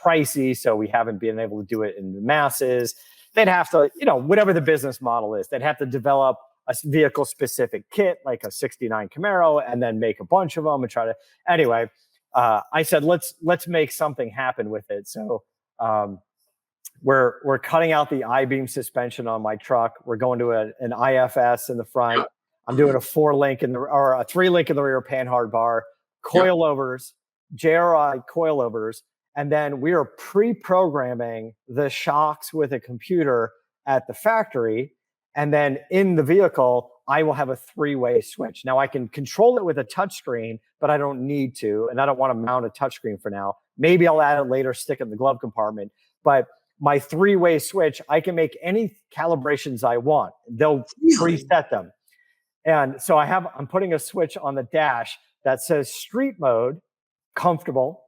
pricey, so we haven't been able to do it in the masses. They'd have to, whatever the business model is, they'd have to develop a vehicle specific kit, like a 69 Camaro, and then make a bunch of them and try to, anyway, I said, let's make something happen with it. So, we're cutting out the I-beam suspension on my truck. We're going to an IFS in the front. I'm doing a 4-link or a 3-link in the rear panhard bar, coilovers, JRI coilovers, and then we are pre-programming the shocks with a computer at the factory. And then in the vehicle, I will have a 3-way switch. Now I can control it with a touchscreen, but I don't need to, and I don't want to mount a touchscreen for now. Maybe I'll add it later, stick it in the glove compartment. But my 3-way switch, I can make any calibrations I want. They'll preset them. And so I'm putting a switch on the dash that says street mode, comfortable.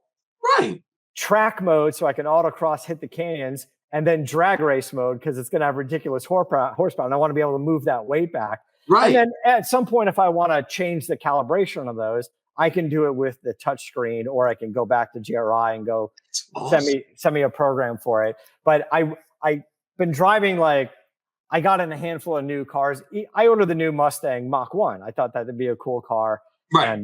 Right. Track mode, so I can autocross, hit the canyons, and then drag race mode because it's going to have ridiculous horsepower, and I want to be able to move that weight back. Right. And then at some point, if I want to change the calibration of those, I can do it with the touch screen, or I can go back to GRI and go send me a program for it. But I've been driving, like, I got in a handful of new cars. I ordered the new Mustang Mach 1. I thought that would be a cool car. Right.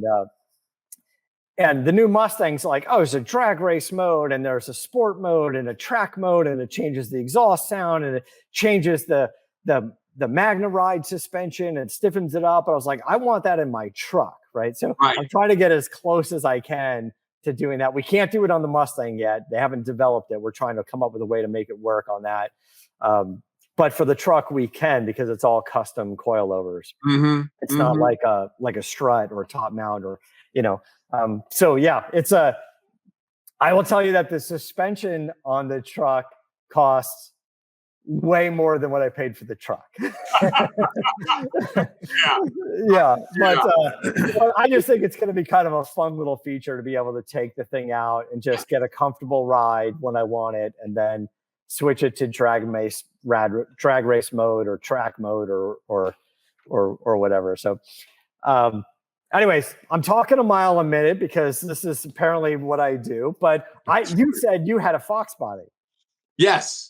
And the new Mustang's like, oh, there's a drag race mode, and there's a sport mode, and a track mode, and it changes the exhaust sound, and it changes the Magna Ride suspension, and stiffens it up. And I was like, I want that in my truck, right? So I'm trying to get as close as I can to doing that. We can't do it on the Mustang yet. They haven't developed it. We're trying to come up with a way to make it work on that. But for the truck, we can, because it's all custom coilovers. It's not like a strut or a top mount or, so yeah, I will tell you that the suspension on the truck costs way more than what I paid for the truck. But I just think it's going to be kind of a fun little feature to be able to take the thing out and just get a comfortable ride when I want it, and then switch it to drag race mode or track mode or whatever. So, anyways, I'm talking a mile a minute because this is apparently what I do. But you said you had a Fox body. Yes.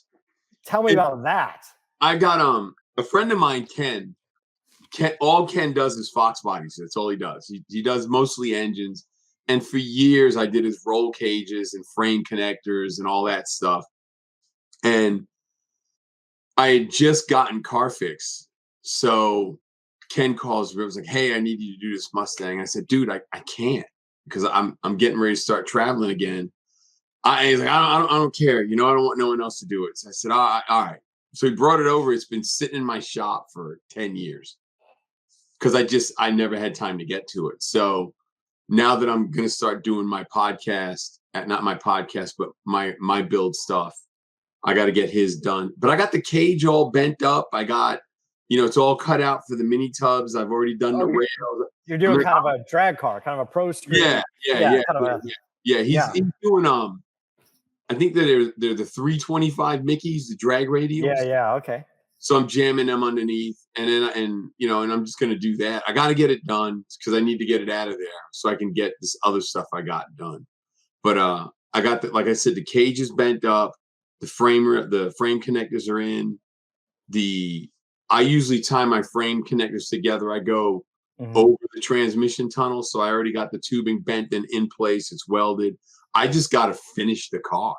Tell me about that. I got a friend of mine, Ken. All Ken does is Fox bodies. That's all he does. He does mostly engines. And for years, I did his roll cages and frame connectors and all that stuff. And I had just gotten CarFix. So Ken calls me. I was like, hey, I need you to do this Mustang. I said, dude, I can't, because I'm getting ready to start traveling again. He's like, I don't care. I don't want no one else to do it. So I said, all right. So he brought it over. It's been sitting in my shop for 10 years because I never had time to get to it. So now that I'm going to start doing my podcast, not my podcast, but my build stuff, I got to get his done. But I got the cage all bent up. I got, it's all cut out for the mini tubs. I've already done the rails. You're doing kind of a drag car, kind of a pro street. Yeah. He's doing, I think that they're the 325 Mickeys, the drag radials. Yeah. Okay. So I'm jamming them underneath, and I'm just gonna do that. I got to get it done because I need to get it out of there so I can get this other stuff I got done. But I got like I said, the cage is bent up, the frame connectors are in. I usually tie my frame connectors together. I go over the transmission tunnel, so I already got the tubing bent and in place. It's welded. I just got to finish the car.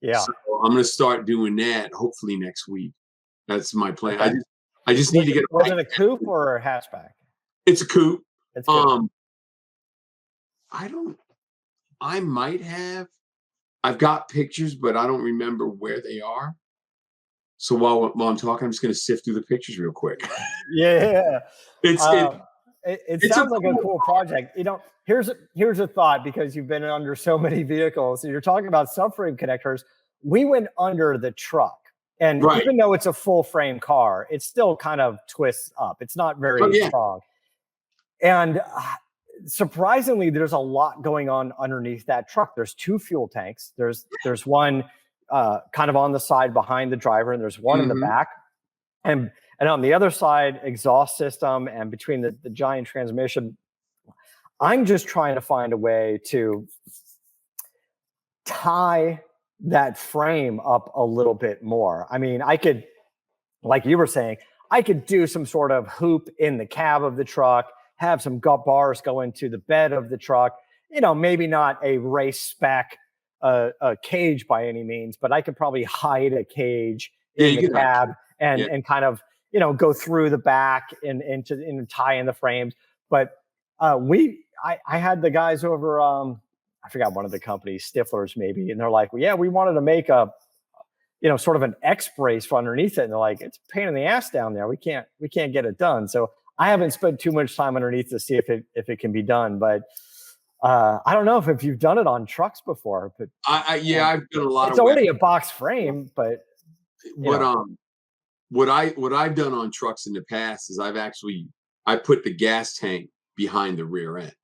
Yeah. So I'm going to start doing that hopefully next week. That's my plan. Okay. I just need to get. Was it a coupe or a hatchback? It's a coupe. It's good. I might have. I've got pictures, but I don't remember where they are. So while I'm talking, I'm just going to sift through the pictures real quick. Yeah. It sounds like a cool project. Here's a thought, because you've been under so many vehicles. And you're talking about subframe connectors. We went under the truck, and even though it's a full frame car, it still kind of twists up. It's not very strong. And surprisingly, there's a lot going on underneath that truck. There's 2 fuel tanks. There's one kind of on the side behind the driver, and there's one in the back. And on the other side, exhaust system, and between the giant transmission. I'm just trying to find a way to tie that frame up a little bit more. I mean, I could, like you were saying, I could do some sort of hoop in the cab of the truck, have some bars go into the bed of the truck. Maybe not a race spec a cage by any means, but I could probably hide a cage in the cab and kind of, go through the back and tie in the frames. But I had the guys over, I forgot one of the companies, Stifler's maybe, and they're like, well, yeah, we wanted to make a, sort of an X brace for underneath it. And they're like, it's a pain in the ass down there. We can't get it done. So I haven't spent too much time underneath to see if it can be done. But I don't know if you've done it on trucks before. But I've done a lot. It's already a box frame, but what I've done on trucks in the past is I put the gas tank behind the rear end.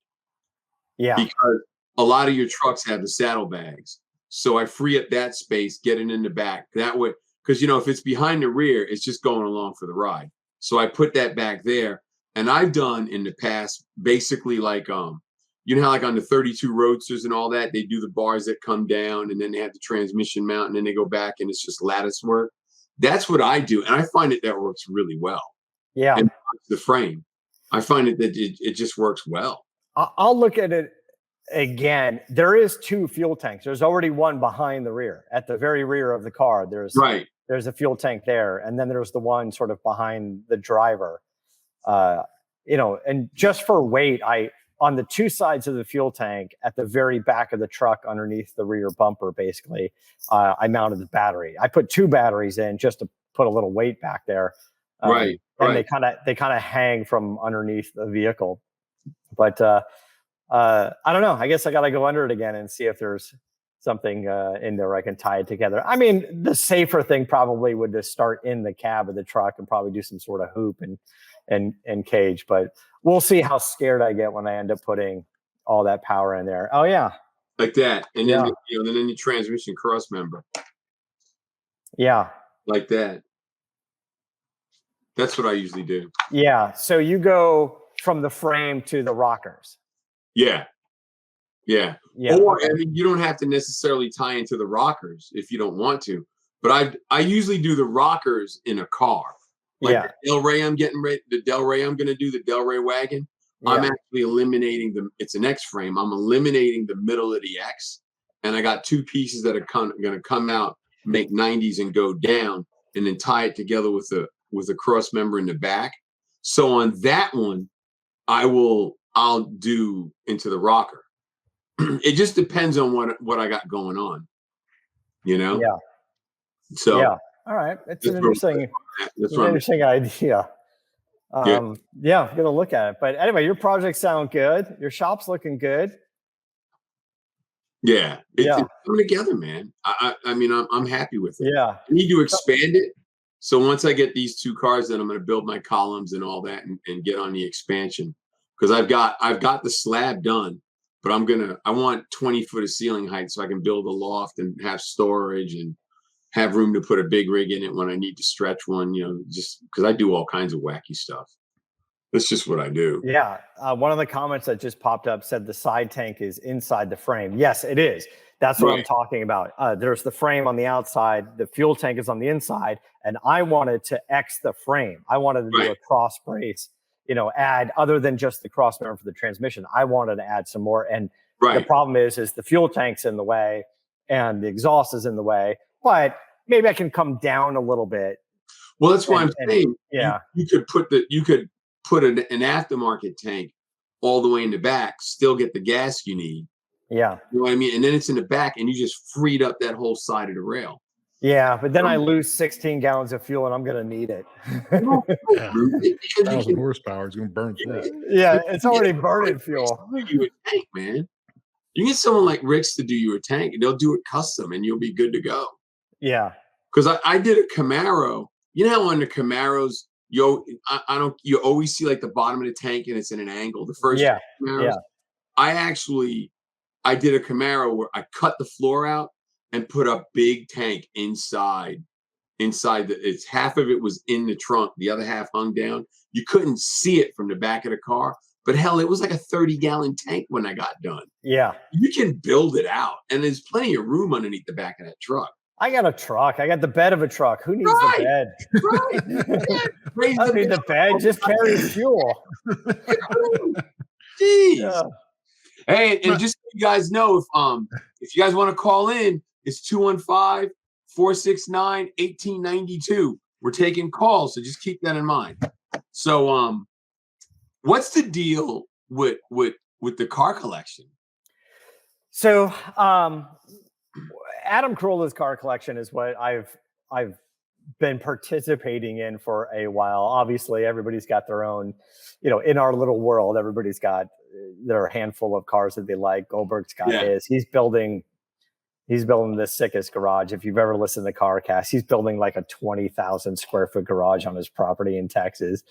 Yeah. Because a lot of your trucks have the saddlebags. So I free up that space, get it in the back. That way, because if it's behind the rear, it's just going along for the ride. So I put that back there. And I've done in the past basically like how like on the 32 Roadsters and all that, they do the bars that come down and then they have the transmission mount and then they go back and it's just lattice work. That's what I do. And I find that works really well. Yeah. And the frame, I find that it just works well. I'll look at it again, there is 2 fuel tanks. There's already one behind the rear, at the very rear of the car. There's a fuel tank there, and then there's the one sort of behind the driver. And just for weight, on the 2 sides of the fuel tank at the very back of the truck underneath the rear bumper, basically, I mounted the battery. I put 2 batteries in just to put a little weight back there. And they kind of hang from underneath the vehicle. But I don't know. I guess I got to go under it again and see if there's something in there I can tie it together. I mean, the safer thing probably would just start in the cab of the truck and probably do some sort of hoop and cage. But we'll see how scared I get when I end up putting all that power in there. Oh yeah, like that, and then then the transmission cross member. Yeah, like that. That's what I usually do. Yeah. So you go from the frame to the rockers. Yeah. Or I mean, you don't have to necessarily tie into the rockers if you don't want to. But I usually do the rockers in a car. Like the Del Rey I'm getting ready, the Del Rey I'm going to do, the Del Rey wagon. Yeah. I'm actually eliminating it's an X frame. I'm eliminating the middle of the X. And I got 2 pieces that are going to come out, make 90s and go down, and then tie it together with a cross member in the back. So on that one, I'll do into the rocker. It just depends on what I got going on, Yeah. So yeah. All right. It's an interesting idea. I'm gonna look at it. But anyway, your projects sound good. Your shop's looking good. Yeah. It's coming together, man. I mean, I'm happy with it. Yeah. I need to expand it. So once I get these 2 cars, then I'm going to build my columns and all that and get on the expansion. Because I've got the slab done, but I want 20 foot of ceiling height so I can build a loft and have storage and have room to put a big rig in it when I need to stretch one, just because I do all kinds of wacky stuff. That's just what I do. Yeah. One of the comments that just popped up said the side tank is inside the frame. Yes, it is. That's what I'm talking about. There's the frame on the outside. The fuel tank is on the inside. And I wanted to X the frame. I wanted to do a cross brace, add other than just the cross member for the transmission. I wanted to add some more. And the problem is the fuel tank's in the way and the exhaust is in the way. But maybe I can come down a little bit. Well, that's why I'm saying you could put an aftermarket tank all the way in the back, still get the gas you need. Yeah. You know what I mean? And then it's in the back and you just freed up that whole side of the rail. Yeah, but then I lose 16 gallons of fuel and I'm going to need it. 1,000 horsepower is going to burn through it. Yeah, it's already burning fuel. You a tank, man. You get someone like Rick's to do you a tank and they'll do it custom and you'll be good to go. Yeah. Because I did a Camaro. You know how on the Camaros, you always see like the bottom of the tank and it's in an angle. The first Camaros. I did a Camaro where I cut the floor out and put a big tank inside. It's half of it was in the trunk, the other half hung down. You couldn't see it from the back of the car, but hell, it was like a 30-gallon tank when I got done. Yeah, you can build it out, and there's plenty of room underneath the back of that truck. I got a truck. I got the bed of a truck. Who needs the bed? Right. I don't need the bed. Just carry fuel. Jeez. Yeah. Hey, and just so you guys know, if you guys want to call in, it's 215-469-1892. We're taking calls, so just keep that in mind. So, what's the deal with the car collection? So, Adam Carolla's car collection is what I've been participating in for a while. Obviously, everybody's got their own, in our little world, everybody's got their handful of cars that they like. Goldberg's got his. He's building the sickest garage. If you've ever listened to CarCast, he's building like a 20,000 square foot garage on his property in Texas.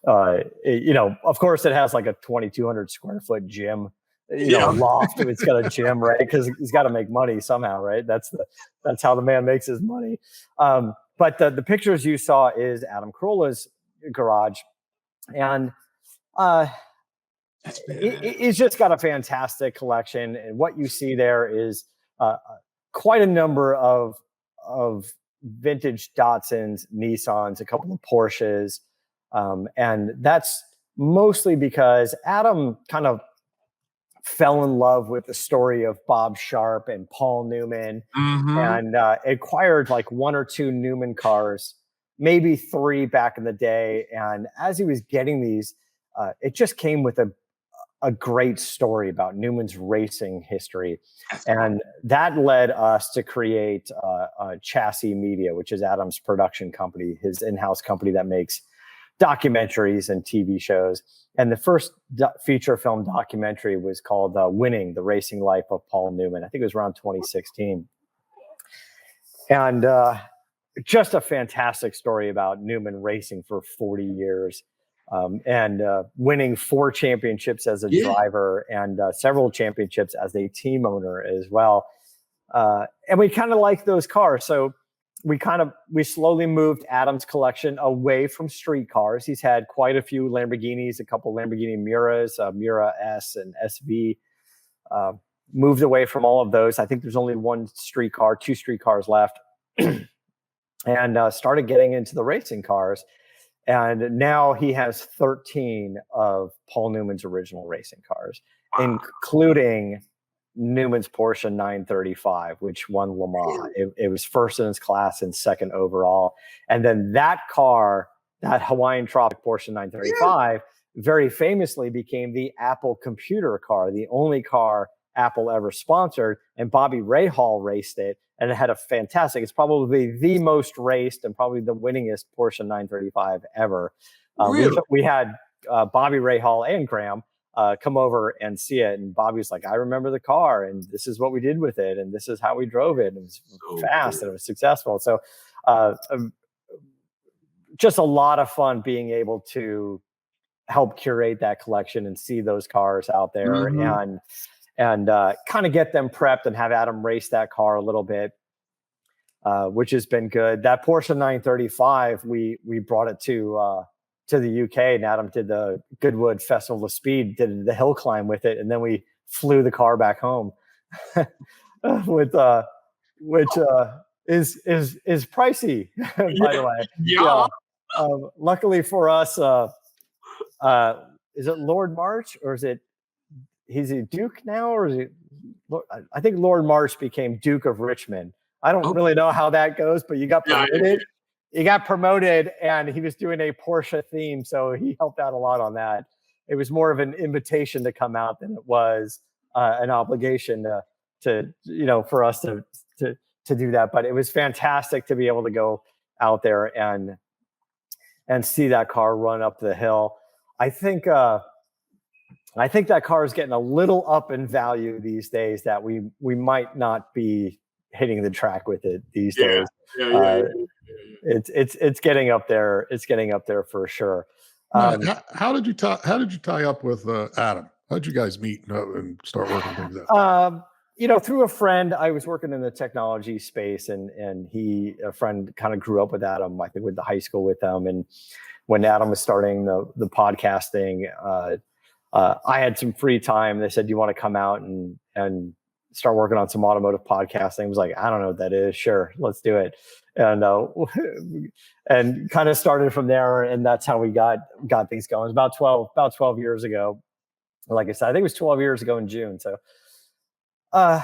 Of course, it has like a 2,200 square foot gym. Loft. It's got a gym, right? Because he's got to make money somehow, right? That's how the man makes his money. But the pictures you saw is Adam Carolla's garage, and he's just got a fantastic collection. And what you see there is quite a number of vintage Datsuns, Nissans, a couple of Porsches, and that's mostly because Adam kind of fell in love with the story of Bob Sharp and Paul Newman, and acquired like 1 or 2 Newman cars, maybe 3 back in the day. And as he was getting these, it just came with a great story about Newman's racing history. And that led us to create Chassis Media, which is Adam's production company, his in-house company that makes documentaries and TV shows. And the first feature film documentary was called Winning: The Racing Life of Paul Newman. I think it was around 2016. And just a fantastic story about Newman racing for 40 years. And winning 4 championships as a driver and several championships as a team owner as well. And we kind of like those cars. So we slowly moved Adam's collection away from street cars. He's had quite a few Lamborghinis, a couple Lamborghini Miuras, Miura S and SV. Moved away from all of those. I think there's only 1 street car, 2 street cars left. And started getting into the racing cars. And now he has 13 of Paul Newman's original racing cars, including Newman's Porsche 935, which won Le Mans. It was first in its class and second overall. And then that car, that Hawaiian Tropic Porsche 935, very famously became the Apple computer car, the only car Apple ever sponsored. And Bobby Rahal raced it. And it had a fantastic, it's probably the most raced and probably the winningest Porsche 935 ever. Really? We had Bobby Rahal and Graham come over and see it. And Bobby's like, I remember the car and this is what we did with it. And this is how we drove it. And it was fast and it was successful. So just a lot of fun being able to help curate that collection and see those cars out there and kind of get them prepped and have Adam race that car a little bit, which has been good. That Porsche 935, we brought it to the UK, and Adam did the Goodwood Festival of Speed, did the hill climb with it, and then we flew the car back home, with which is pricey, by the way. Yeah. Luckily for us, is it Lord March or is it? He's a Duke now, or is it? I think Lord March became Duke of Richmond. I don't really know how that goes, but you got promoted. He got promoted, and he was doing a Porsche theme, so he helped out a lot on that. It was more of an invitation to come out than it was an obligation to for us to do that. But it was fantastic to be able to go out there and see that car run up the hill. I think that car is getting a little up in value these days, that we might not be hitting the track with it these days. It's getting up there. It's getting up there for sure. How did you tie up with Adam? How did you guys meet and start working things out? Through a friend. I was working in the technology space, and a friend kind of grew up with Adam. I think went to high school with him, and when Adam was starting the podcasting, I had some free time. They said, "Do you want to come out and start working on some automotive podcasting?" I was like, "I don't know what that is. Sure, let's do it." And kind of started from there, and that's how we got things going. It was about 12 years ago. Like I said, I think it was 12 years ago in June. So, but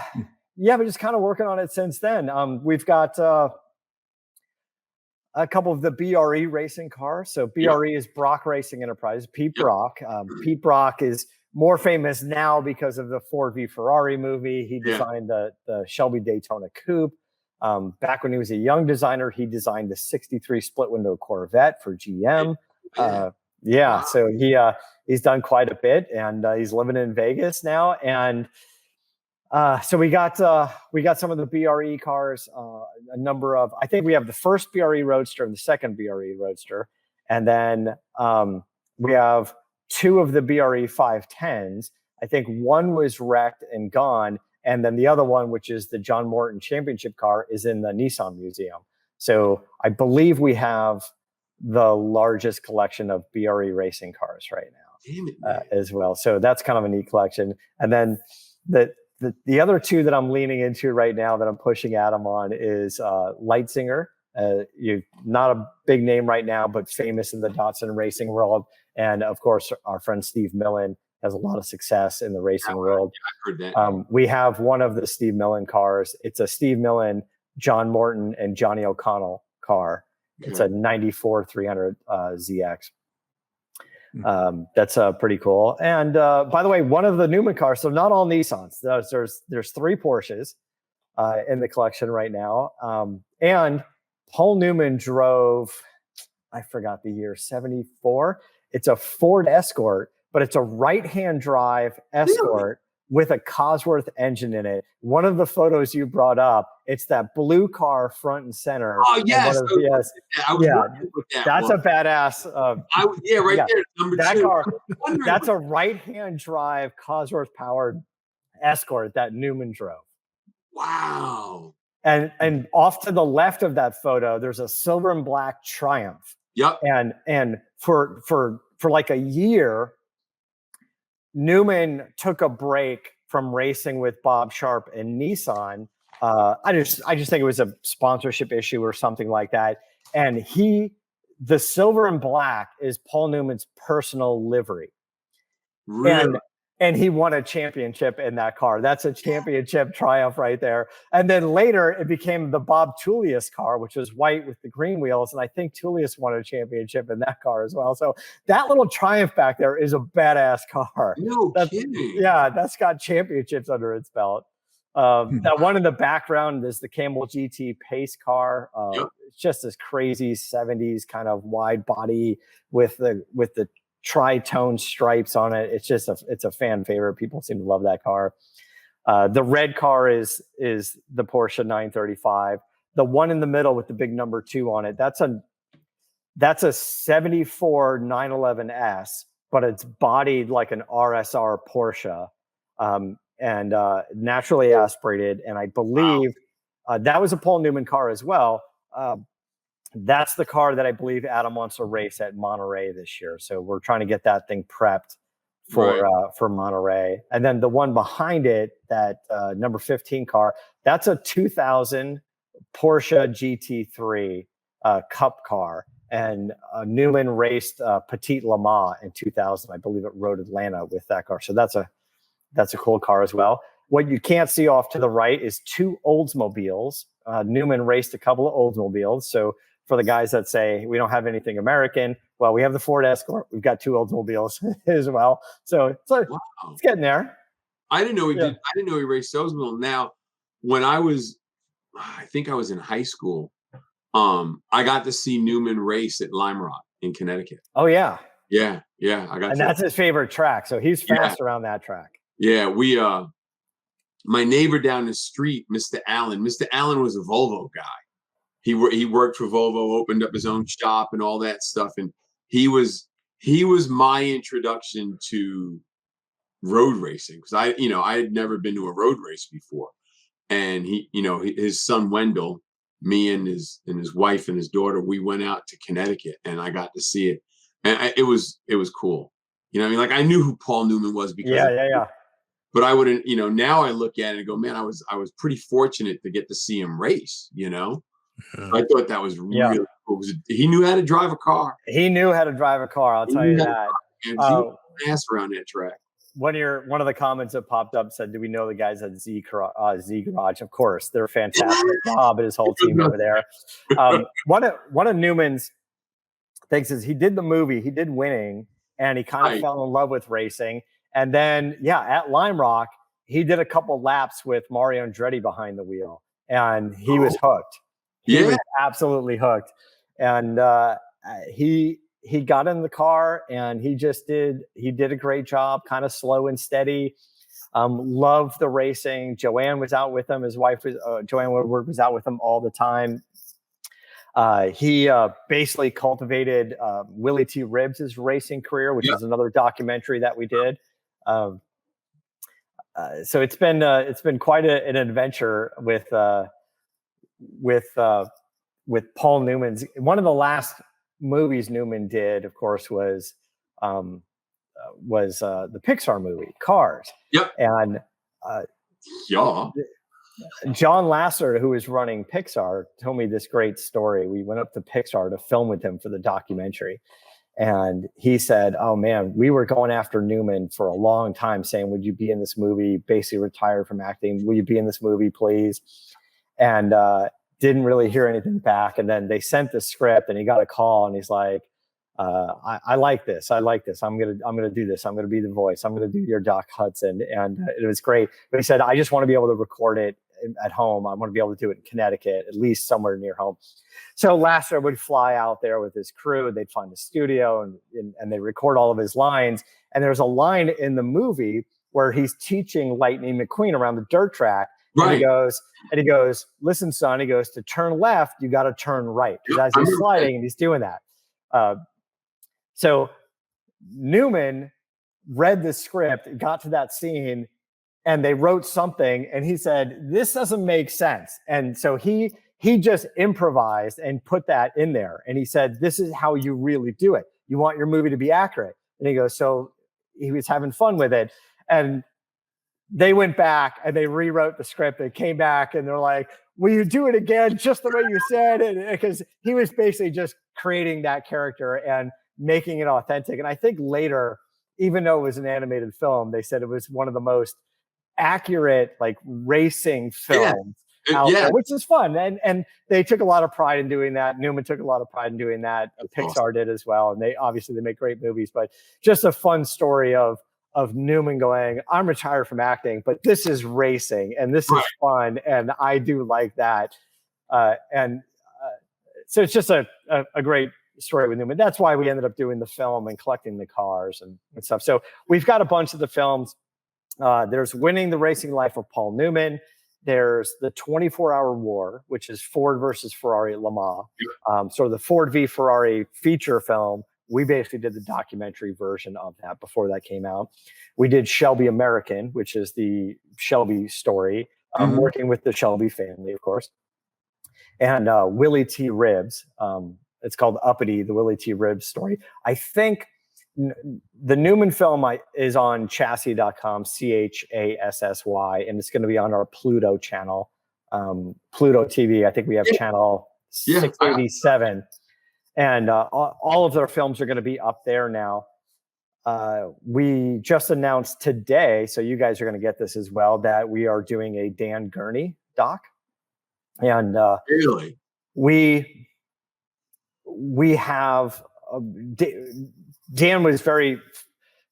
just kind of working on it since then. We've got a couple of the BRE racing cars. So BRE is Brock Racing Enterprise, Pete Brock. Pete Brock is more famous now because of the Ford v Ferrari movie. He designed the Shelby Daytona Coupe. Back when he was a young designer, he designed the 63 split window Corvette for GM. So he's done quite a bit, and he's living in Vegas now. And so we got some of the BRE cars, a number of, I think we have the first BRE Roadster and the second BRE Roadster. And then we have 2 of the BRE 510s. I think one was wrecked and gone. And then the other one, which is the John Morton Championship car, is in the Nissan Museum. So I believe we have the largest collection of BRE racing cars right now as well. So that's kind of a neat collection. And then the other 2 that I'm leaning into right now that I'm pushing Adam on is Lightsinger. You're not a big name right now, but famous in the Datsun racing world. And of course, our friend Steve Millen has a lot of success in the racing world. I heard that. We have one of the Steve Millen cars. It's a Steve Millen, John Morton, and Johnny O'Connell car. Okay. It's a 94 300 ZX. That's pretty cool. And by the way, one of the Newman cars, so not all Nissans. There's 3 Porsches in the collection right now. And Paul Newman drove, I forgot the year, 74. It's a Ford Escort, but it's a right-hand drive Escort with a Cosworth engine in it. One of the photos you brought up, it's that blue car front and center. Oh, yes. That's a badass. There. Number that 2. Car, that's a right-hand drive Cosworth powered Escort that Newman drove. Wow. And off to the left of that photo, there's a silver and black Triumph. Yep. And for like a year, Newman took a break from racing with Bob Sharp and Nissan. I just think it was a sponsorship issue or something like that. And the silver and black is Paul Newman's personal livery. Really? And he won a championship in that car. That's a championship Triumph right there. And then later it became the Bob Tullius car, which was white with the green wheels. And I think Tullius won a championship in that car as well. So that little Triumph back there is a badass car. No kidding. Yeah, that's got championships under its belt. That one in the background is the Camel GT pace car. It's just this crazy 70s kind of wide body with the tri-tone stripes on it. It's a fan favorite. People seem to love that car. The red car is the Porsche 935. The one in the middle with the big number 2 on it, that's a 74 911S, but it's bodied like an RSR Porsche, and naturally aspirated. And I believe that was a Paul Newman car as well. That's the car that I believe Adam wants to race at Monterey this year. So we're trying to get that thing prepped for Monterey. And then the one behind it, that number 15 car, that's a 2000 Porsche GT3 Cup car. And Newman raced Petite Le Mans in 2000. I believe it rode Atlanta with that car. So that's a cool car as well. What you can't see off to the right is 2 Oldsmobiles. Newman raced a couple of Oldsmobiles. So for the guys that say we don't have anything American, well, we have the Ford Escort. We've got 2 Oldsmobiles as well. So it's getting there. I didn't know he did. I didn't know he raced Oldsmobile. Now, when I think I was in high school, I got to see Newman race at Lime Rock in Connecticut. Oh yeah. Yeah. I got. And that's his favorite track. So he's fast around that track. Yeah, my neighbor down the street, Mr. Allen. Mr. Allen was a Volvo guy. He worked for Volvo, opened up his own shop and all that stuff. And he was my introduction to road racing, because I had never been to a road race before. And his son Wendell, me and his wife and his daughter, we went out to Connecticut and I got to see it, and it was cool. Like I knew who Paul Newman was because but I wouldn't, now I look at it and go, man, I was pretty fortunate to get to see him race. I thought that was really cool. He knew how to drive a car. He knew how to drive a car. I'll tell you that. He was fast around that track. One of the comments that popped up said, "Do we know the guys at Z Garage?" Of course, they're fantastic. Bob and his whole team over there. One of Newman's things is he did the movie, he did Winning, and he kind of fell in love with racing. And then, at Lime Rock, he did a couple laps with Mario Andretti behind the wheel, and he was hooked. He was absolutely hooked. And he got in the car and he did a great job, kind of slow and steady. Loved the racing. Joanne was out with him. His wife was Joanne Woodward was out with him all the time. He basically cultivated Willie T. Ribbs' racing career, which is another documentary that we did. So it's been quite an adventure with Paul Newman's. One of the last movies Newman did, of course, was the Pixar movie Cars. Yep. And John Lasser, who is running Pixar, told me this great story. We went up to Pixar to film with him for the documentary, And he said, "Oh man, we were going after Newman for a long time, saying, 'Would you be in this movie?' Basically retired from acting. Will you be in this movie, please?" And didn't really hear anything back. And then they sent the script, and he got a call, and he's like, I like this. I like this. I'm gonna do this. I'm gonna be the voice. I'm gonna do your Doc Hudson." And it was great. But he said, "I just want to be able to record it at home. I want to be able to do it in Connecticut, at least somewhere near home." So Lasseter would fly out there with his crew. They'd find a studio and they record all of his lines. And there's a line in the movie where he's teaching Lightning McQueen around the dirt track. Right. And he goes, "Listen, son," he goes, "to turn left, you got to turn right." Because as he's sliding and he's doing that. So Newman read the script, got to that scene, and they wrote something, and he said, "This doesn't make sense." And so he just improvised and put that in there. And he said, "This is how you really do it. You want your movie to be accurate." And he goes, so he was having fun with it. And they went back and they rewrote the script. They came back and they're like, "Will you do it again just the way you said?" And because he was basically just creating that character and making it authentic. And I think later, even though it was an animated film, they said it was one of the most accurate, like, racing films out there, which is fun. And they took a lot of pride in doing that. Newman took a lot of pride in doing that. Pixar did as well. And they make great movies, but just a fun story of Newman going, "I'm retired from acting, but this is racing and this is fun. And I do like that." So it's just a great story with Newman. That's why we ended up doing the film and collecting the cars and stuff. So we've got a bunch of the films. There's Winning the Racing Life of Paul Newman. There's the 24-Hour War, which is Ford versus Ferrari at Le Mans. So the Ford v Ferrari feature film, we basically did the documentary version of that before that came out. We did Shelby American, which is the Shelby story, working with the Shelby family, of course. And Willie T. Ribbs. It's called Uppity, the Willie T. Ribbs story. I think the Newman film is on chassis.com, CHASSY, and it's going to be on our Pluto channel, Pluto TV. I think we have channel 687. And all of their films are going to be up there now. We just announced today, so you guys are going to get this as well, that we are doing a Dan Gurney doc. And really, we have Dan was very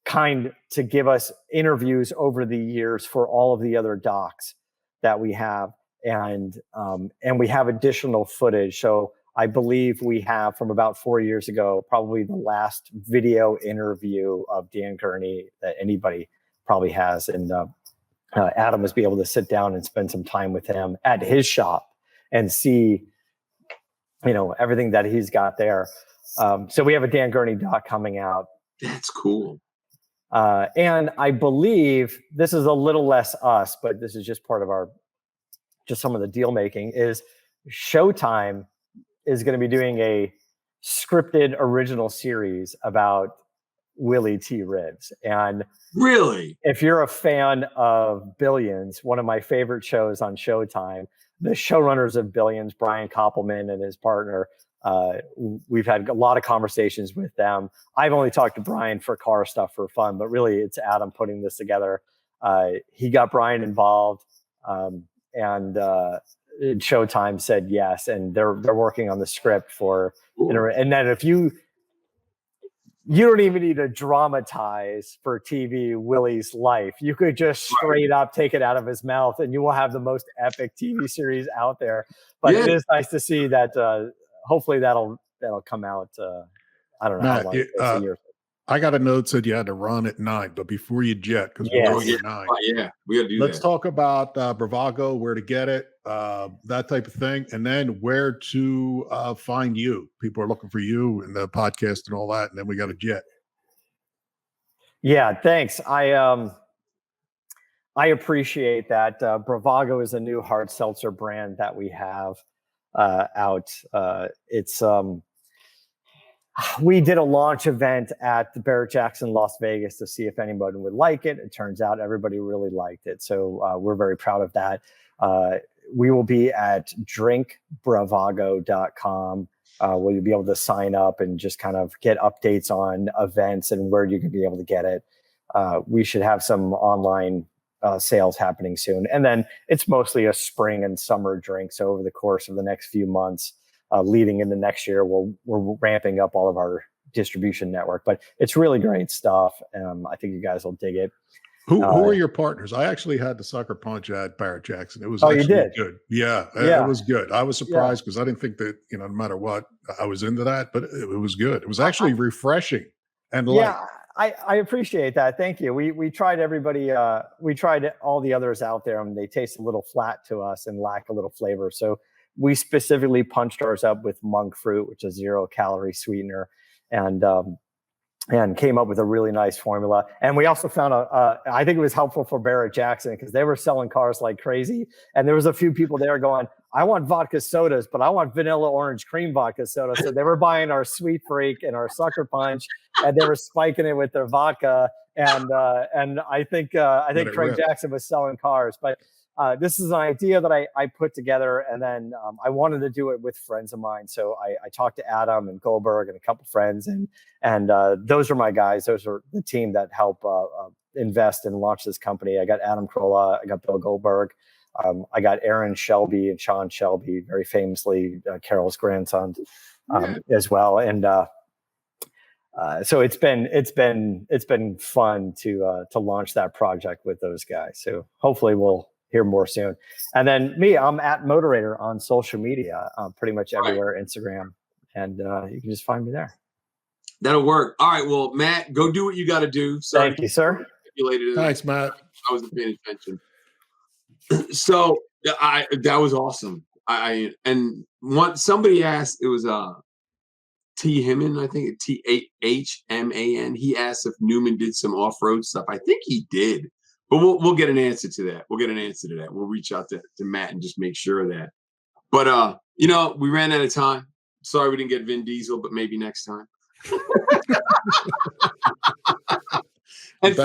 kind to give us interviews over the years for all of the other docs that we have, and we have additional footage. So I believe we have, from about 4 years ago, probably the last video interview of Dan Gurney that anybody probably has, and Adam was be able to sit down and spend some time with him at his shop and see, everything that he's got there. So we have a Dan Gurney doc coming out. That's cool. And I believe this is a little less us, but this is just part of some of the deal making, is Showtime is going to be doing a scripted original series about Willie T. Ribbs. And really, if you're a fan of Billions, one of my favorite shows on Showtime, the showrunners of Billions, Brian Koppelman and his partner, we've had a lot of conversations with them. I've only talked to Brian for car stuff for fun, but really it's Adam putting this together. He got Brian involved, and Showtime said yes, and they're working on the script for. And then if you don't even need to dramatize for TV Willie's life. You could just straight up take it out of his mouth, and you will have the most epic TV series out there. But it is nice to see that. Hopefully that'll come out. I don't know how long. A year. I got a note said you had to run at 9, but before you jet, because we're going at 9. We got to do Let's talk about Bravago, where to get it, that type of thing, and then where to find you. People are looking for you and the podcast and all that, and then we got to jet. Yeah, thanks. I appreciate that. Bravago is a new hard seltzer brand that we have out. It's we did a launch event at the Barrett-Jackson Las Vegas to see if anybody would like it. It turns out everybody really liked it. So we're very proud of that. We will be at drinkbravago.com where you'll be able to sign up and just kind of get updates on events and where you can be able to get it. We should have some online sales happening soon. And then it's mostly a spring and summer drink. So over the course of the next few months, leading into next year, we're ramping up all of our distribution network. But it's really great stuff. I think you guys will dig it. Who are your partners? I actually had the Sucker Punch at Barrett Jackson. It was you actually did? good. Yeah, Yeah. it was good. I was surprised because I didn't think that, no matter what, I was into that, but it was good. It was actually refreshing and light. Yeah, I appreciate that. Thank you. We tried everybody. We tried all the others out there, and they taste a little flat to us and lack a little flavor. So we specifically punched ours up with monk fruit, which is 0-calorie sweetener, and came up with a really nice formula. And we also found I think it was helpful for Barrett Jackson because they were selling cars like crazy. And there was a few people there going, I want vodka sodas, but I want vanilla orange cream vodka soda. So they were buying our Sweet Freak and our Sucker Punch, and they were spiking it with their vodka. And I think Craig Jackson was selling cars. But this is an idea that I put together, and then I wanted to do it with friends of mine. So I talked to Adam and Goldberg and a couple friends, and those are my guys. Those are the team that help invest and launch this company. I got Adam Carolla, I got Bill Goldberg, I got Aaron Shelby and Sean Shelby, very famously Carol's grandson, as well. And so it's been fun to launch that project with those guys. So hopefully we'll hear more soon. And then me, I'm at Motorator on social media, pretty much everywhere, Instagram, and you can just find me there. That'll work. All right. Well, Matt, go do what you got to do. Thank you, sir. Thanks, Matt. I wasn't paying attention. So that was awesome. Somebody asked, it was T. Himman, I think THMAN. He asked if Newman did some off-road stuff. I think he did. But we'll get an answer to that. We'll reach out to Matt and just make sure of that. But we ran out of time. Sorry we didn't get Vin Diesel, but maybe next time. And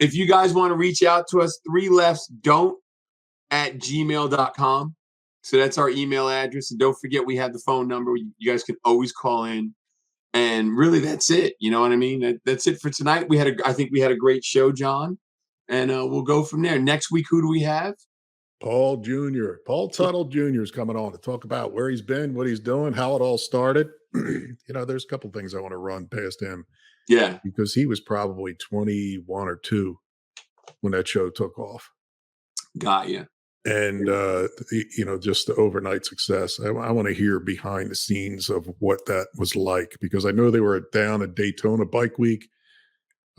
if you guys want to reach out to us, 3leftsdon't@gmail.com. So that's our email address. And don't forget, we have the phone number. You guys can always call in. And really, that's it. You know what I mean? That's it for tonight. I think we had a great show, John. And we'll go from there. Next week, who do we have? Paul Tuttle Jr. is coming on to talk about where he's been, what he's doing, how it all started. There's a couple things I want to run past him. Yeah. Because he was probably 21 or 2 when that show took off. Got you. And, just the overnight success. I want to hear behind the scenes of what that was like, because I know they were down at Daytona Bike Week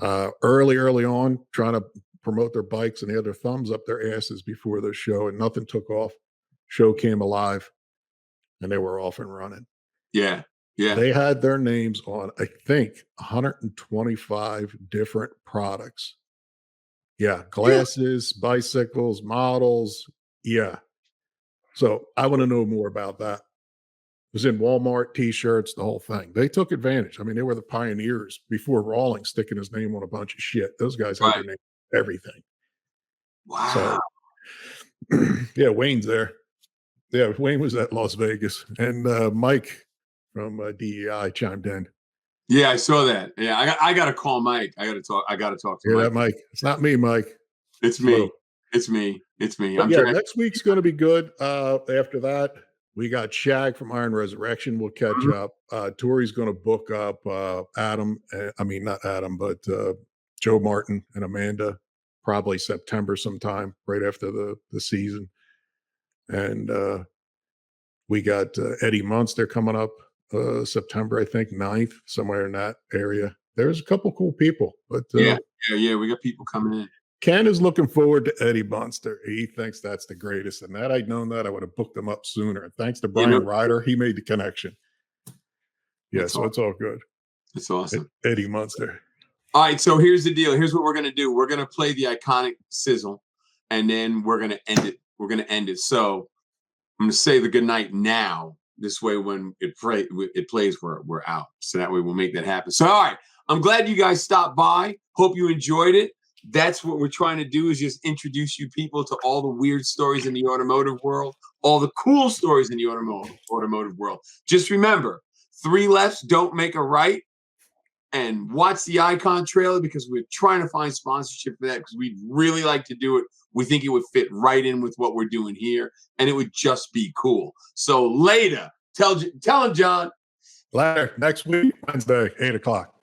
early on, trying to promote their bikes, and they had their thumbs up their asses before the show, and nothing took off. Show came alive, and they were off and running. Yeah. Yeah. They had their names on, I think, 125 different products. Yeah. Glasses, bicycles, models. Yeah. So I want to know more about that. It was in Walmart, T-shirts, the whole thing. They took advantage. I mean, they were the pioneers before Rawlings sticking his name on a bunch of shit. Those guys had their name on everything. Wow. So, yeah, Wayne's there. Yeah, Wayne was at Las Vegas. And Mike from DEI chimed in. Yeah, I saw that. Yeah, I got to call Mike. I got to talk to Mike. That, Mike. It's not me, Mike. It's me. It's me. Next week's going to be good. After that, we got Shag from Iron Resurrection. We'll catch up. Tori's going to book up Adam. Not Adam, but Joe Martin and Amanda, probably September sometime, right after the season. And we got Eddie Munster coming up September, I think, 9th, somewhere in that area. There's a couple cool people. But yeah, we got people coming in. Ken is looking forward to Eddie Munster. He thinks that's the greatest. And that I'd known that, I would have booked him up sooner. And thanks to Brian Ryder, he made the connection. Yeah, so awesome. It's all good. It's awesome. Eddie Munster. All right, so here's the deal. Here's what we're going to do. We're going to play the iconic sizzle, and then we're going to end it. So I'm going to say the good night now. This way, when it plays, we're out. So that way we'll make that happen. So, all right, I'm glad you guys stopped by. Hope you enjoyed it. That's what we're trying to do, is just introduce you people to all the weird stories in the automotive world, all the cool stories in the automotive world. Just remember, 3 lefts don't make a right. And watch the Icon trailer, because we're trying to find sponsorship for that, because we'd really like to do it. We think it would fit right in with what we're doing here, and it would just be cool. So later, tell him, John. Later, next week, Wednesday, 8 o'clock.